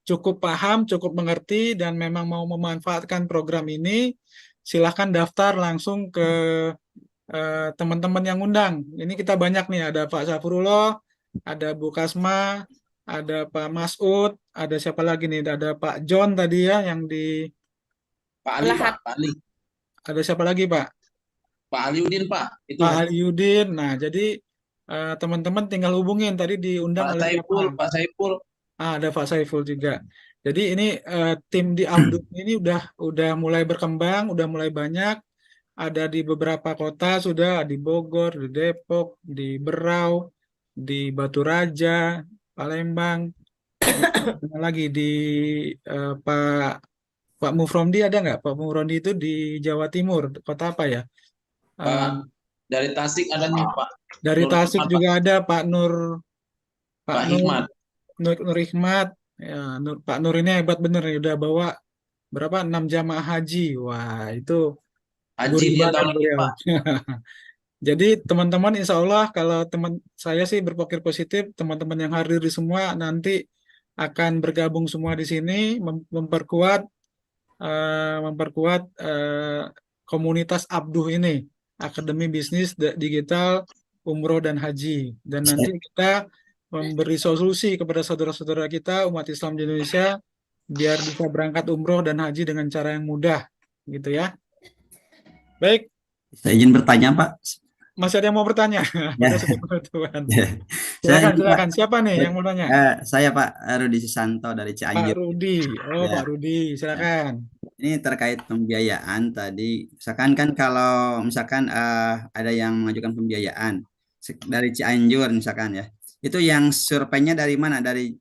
cukup paham, cukup mengerti, dan memang mau memanfaatkan program ini, silahkan daftar langsung ke teman-teman yang undang. Ini kita banyak nih, ada Pak Safrullah, ada Bu Kasma, ada Pak Masud, ada siapa lagi nih? Ada Pak John tadi ya, yang di... Pak Ali, Lahat. Pak Ali. Ada siapa lagi, Pak? Pak Aliudin, Pak. Itu Pak Aliudin. Nah, jadi teman-teman tinggal hubungin. Tadi diundang Pak oleh Saiful, siapa? Pak Saiful. Ada Pak Saiful juga. Jadi ini tim di Abdul ini udah mulai berkembang, udah mulai banyak. Ada di beberapa kota sudah, di Bogor, di Depok, di Berau, di Batu Raja, Palembang. Ada lagi di Pak Mufrondi ada nggak? Pak Mufrondi itu di Jawa Timur, kota apa ya? Pak dari Tasik ada nih, Pak. Dari Nur Tasik Hikmat, juga ada Pak Nur, Pak Hikmat. Nur Hikmat. Ya, Pak Nur ini hebat bener nih, udah bawa berapa 6 jamaah haji. Wah, itu Haji gurih dia banget tahun ini, beliau. Pak. Jadi teman-teman insya Allah kalau teman saya sih berpikir positif, teman-teman yang hadir di semua nanti akan bergabung semua di sini memperkuat komunitas Abduh ini, Akademi Bisnis Digital Umroh dan Haji. Dan nanti kita memberi solusi kepada saudara-saudara kita umat Islam di Indonesia biar bisa berangkat umroh dan haji dengan cara yang mudah, gitu ya. Baik, Saya izin bertanya, Pak. masih ada yang mau bertanya? Ya. Pada sudah penutupan. Saya Silakan. Siapa nih yang mau tanya? saya Pak Rudi Susanto dari Pak Cianjur. Rudi. Oh, Ya. Pak Rudi, silakan. Ini terkait pembiayaan tadi. Misalkan kan kalau misalkan ada yang mengajukan pembiayaan dari Cianjur misalkan ya. Itu yang surveinya dari mana? Dari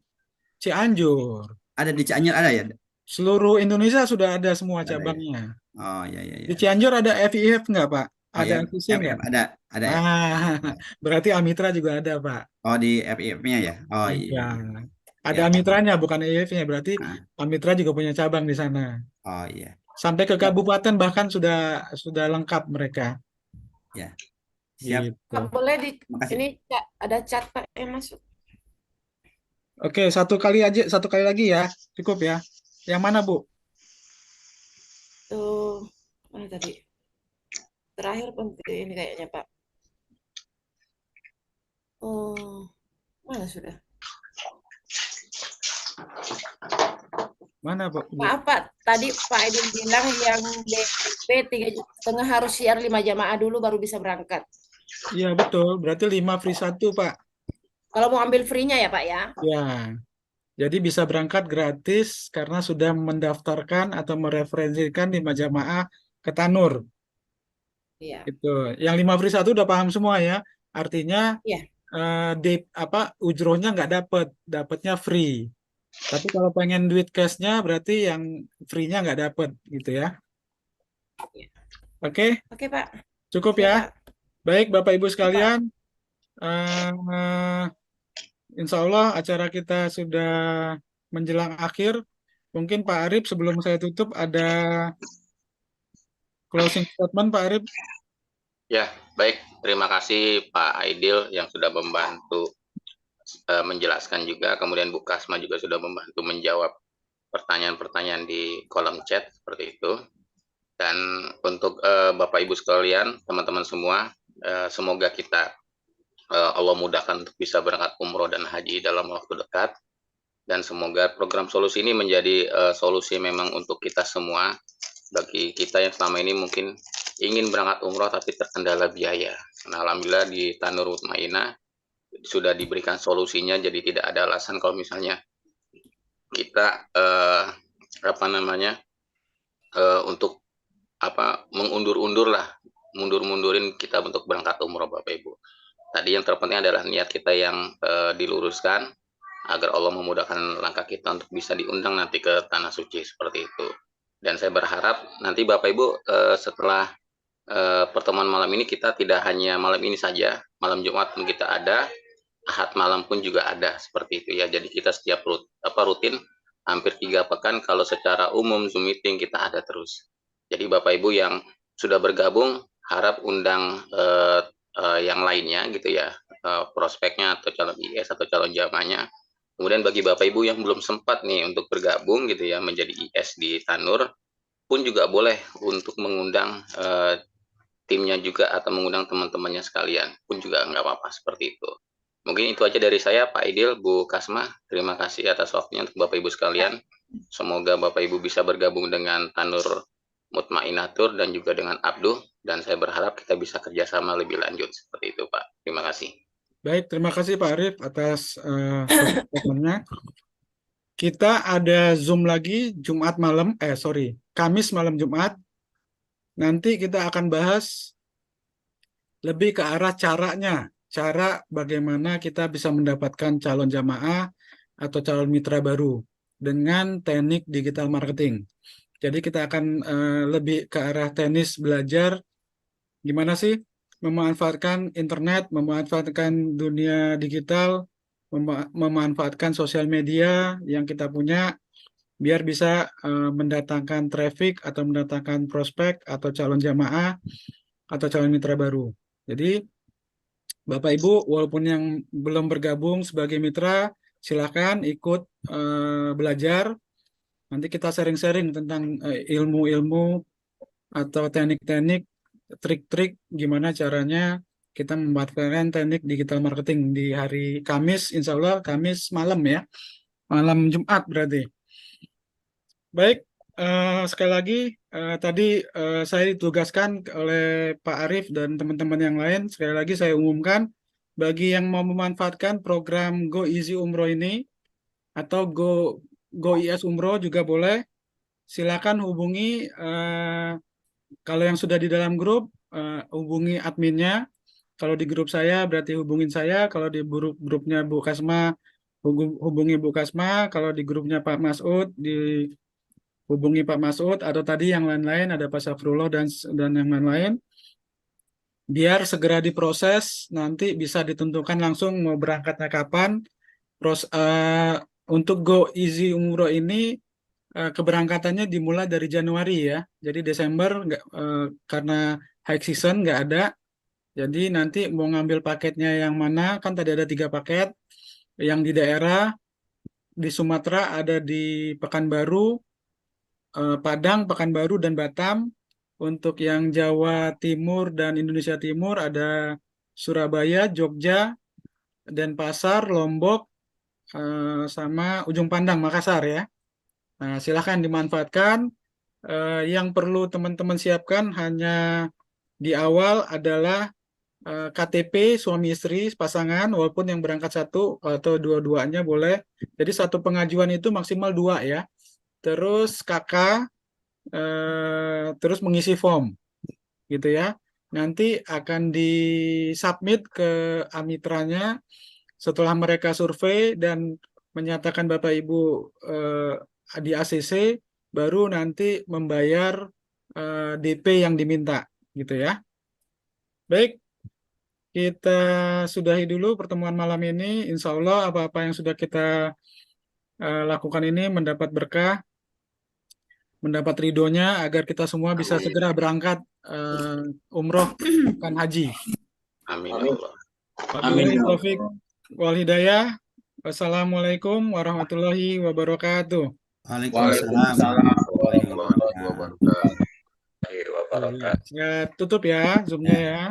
Cianjur. ada di Cianjur ada ya? Seluruh Indonesia sudah ada semua Ada ya? cabangnya. Oh iya iya Di iya. Cianjur ada FIF nggak, Pak? Oh Ada ya, FIC FIF nggak? ada ya. Berarti Amitra juga ada, Pak. Oh di FIF-nya ya. Oh Iya. iya. Ada Ya. Amitranya, bukan EIF-nya. Berarti Nah, Amitra juga punya cabang di sana. oh iya. Sampai ke kabupaten bahkan sudah lengkap mereka. Ya. Siap. Gitu. Pak, boleh Makasih. ini ada chat Pak yang masuk. Oke, satu kali lagi ya. Cukup ya. Yang mana, Bu? Tuh, mana tadi? Terakhir penting ini kayaknya, Pak. Oh, mana sudah? Mana, Bu? Maaf, Pak. Tadi Pak Edin bilang yang DP 3,5 juta harus siar 5 jamaah dulu baru bisa berangkat. Iya, betul. Berarti 5 free 1, Pak. Kalau mau ambil free-nya ya, Pak ya? Ya. Jadi bisa berangkat gratis karena sudah mendaftarkan atau mereferensikan 5 jamaah ke Tanur. Iya. Itu. Yang 5 free 1 udah paham semua ya. Artinya Iya. ujrohnya nggak dapatnya free. Tapi kalau pengen duit cashnya berarti yang free-nya nggak dapet gitu ya. Iya. Oke, Oke, Pak. cukup Iya, ya. Pak. Baik Bapak Ibu Iya, Pak. sekalian, insya Allah acara kita sudah menjelang akhir. Mungkin Pak Arif sebelum saya tutup ada closing statement Pak Arif. Ya, baik. Terima kasih Pak Aidil yang sudah membantu menjelaskan juga. Kemudian Bu Kasma juga sudah membantu menjawab pertanyaan-pertanyaan di kolom chat seperti itu. Dan untuk Bapak Ibu sekalian, teman-teman semua, semoga kita Allah mudahkan untuk bisa berangkat umroh dan haji dalam waktu dekat. Dan semoga program solusi ini menjadi solusi memang untuk kita semua. Bagi kita yang selama ini mungkin ingin berangkat umroh tapi terkendala biaya. Nah, alhamdulillah di Tanur Mutmainah sudah diberikan solusinya, jadi tidak ada alasan kalau misalnya kita untuk mengundur-undur lah, mundur-mundurin kita untuk berangkat umroh Bapak Ibu. Tadi yang terpenting adalah niat kita yang diluruskan agar Allah memudahkan langkah kita untuk bisa diundang nanti ke Tanah Suci seperti itu. Dan saya berharap nanti Bapak Ibu setelah pertemuan malam ini kita tidak hanya malam ini saja, malam Jumat pun kita ada, Ahad malam pun juga ada seperti itu ya. Jadi kita setiap rutin hampir 3 pekan kalau secara umum Zoom meeting kita ada terus. Jadi Bapak Ibu yang sudah bergabung harap undang yang lainnya gitu ya, prospeknya atau calon IS atau calon jamaahnya. Kemudian bagi Bapak Ibu yang belum sempat nih untuk bergabung gitu ya menjadi IS di Tanur pun juga boleh untuk mengundang timnya juga atau mengundang teman-temannya sekalian pun juga nggak apa-apa seperti itu. Mungkin itu aja dari saya Pak Idil, Bu Kasma. Terima kasih atas waktunya untuk Bapak Ibu sekalian. Semoga Bapak Ibu bisa bergabung dengan Tanur Mutmainah Tour dan juga dengan Abduh. Dan saya berharap kita bisa kerjasama lebih lanjut seperti itu Pak. Terima kasih. Baik, terima kasih Pak Arif atas komentarnya. Kita ada Zoom lagi Kamis malam Jumat. Nanti kita akan bahas lebih ke arah cara bagaimana kita bisa mendapatkan calon jamaah atau calon mitra baru dengan teknik digital marketing. Jadi kita akan lebih ke arah teknis belajar gimana sih memanfaatkan internet, memanfaatkan dunia digital, memanfaatkan sosial media yang kita punya biar bisa mendatangkan traffic atau mendatangkan prospek atau calon jamaah atau calon mitra baru. Jadi Bapak Ibu walaupun yang belum bergabung sebagai mitra silakan ikut belajar. Nanti kita sharing-sharing tentang ilmu-ilmu atau teknik-teknik, trik-trik gimana caranya kita memanfaatkan teknik digital marketing di hari Kamis, insya Allah Kamis malam ya, malam Jumat berarti. Baik, sekali lagi tadi saya ditugaskan oleh Pak Arif dan teman-teman yang lain. Sekali lagi saya umumkan bagi yang mau memanfaatkan program Go Easy Umroh ini atau Go IS Umroh juga boleh. Silakan hubungi kalau yang sudah di dalam grup hubungi adminnya. Kalau di grup saya berarti hubungin saya. Kalau di grupnya Bu Kasma hubungi Bu Kasma. Kalau di grupnya Pak Masud hubungi Pak Masud atau tadi yang lain-lain ada Pak Safrullah dan yang lain-lain. Biar segera diproses nanti bisa ditentukan langsung mau berangkatnya kapan. Untuk Go Easy Umroh ini keberangkatannya dimulai dari Januari ya. Jadi Desember karena high season nggak ada. Jadi nanti mau ngambil paketnya yang mana, kan tadi ada 3 paket. Yang di daerah, di Sumatera ada di Pekanbaru, Padang, Pekanbaru, dan Batam. Untuk yang Jawa Timur dan Indonesia Timur ada Surabaya, Jogja, Denpasar, Lombok, sama Ujung Pandang, Makassar ya. Nah, silahkan dimanfaatkan. Yang perlu teman-teman siapkan hanya di awal adalah KTP suami istri pasangan, walaupun yang berangkat satu atau dua-duanya boleh. Jadi satu pengajuan itu maksimal 2 ya. Terus KK, terus mengisi form, gitu ya. Nanti akan disubmit ke amitranya. Setelah mereka survei dan menyatakan Bapak Ibu di ACC, baru nanti membayar DP yang diminta, gitu ya. Baik, kita sudahi dulu pertemuan malam ini. Insya Allah apa-apa yang sudah kita lakukan ini mendapat berkah, mendapat ridhonya agar kita semua bisa segera berangkat umroh dan haji. Amin ya Allah. Wabillahi taufiq wal hidayah. Wassalamualaikum warahmatullahi wabarakatuh. Waalaikumsalam warahmatullahi wabarakatuh. Wabarakatuh. Ya, tutup ya Zoom-nya ya.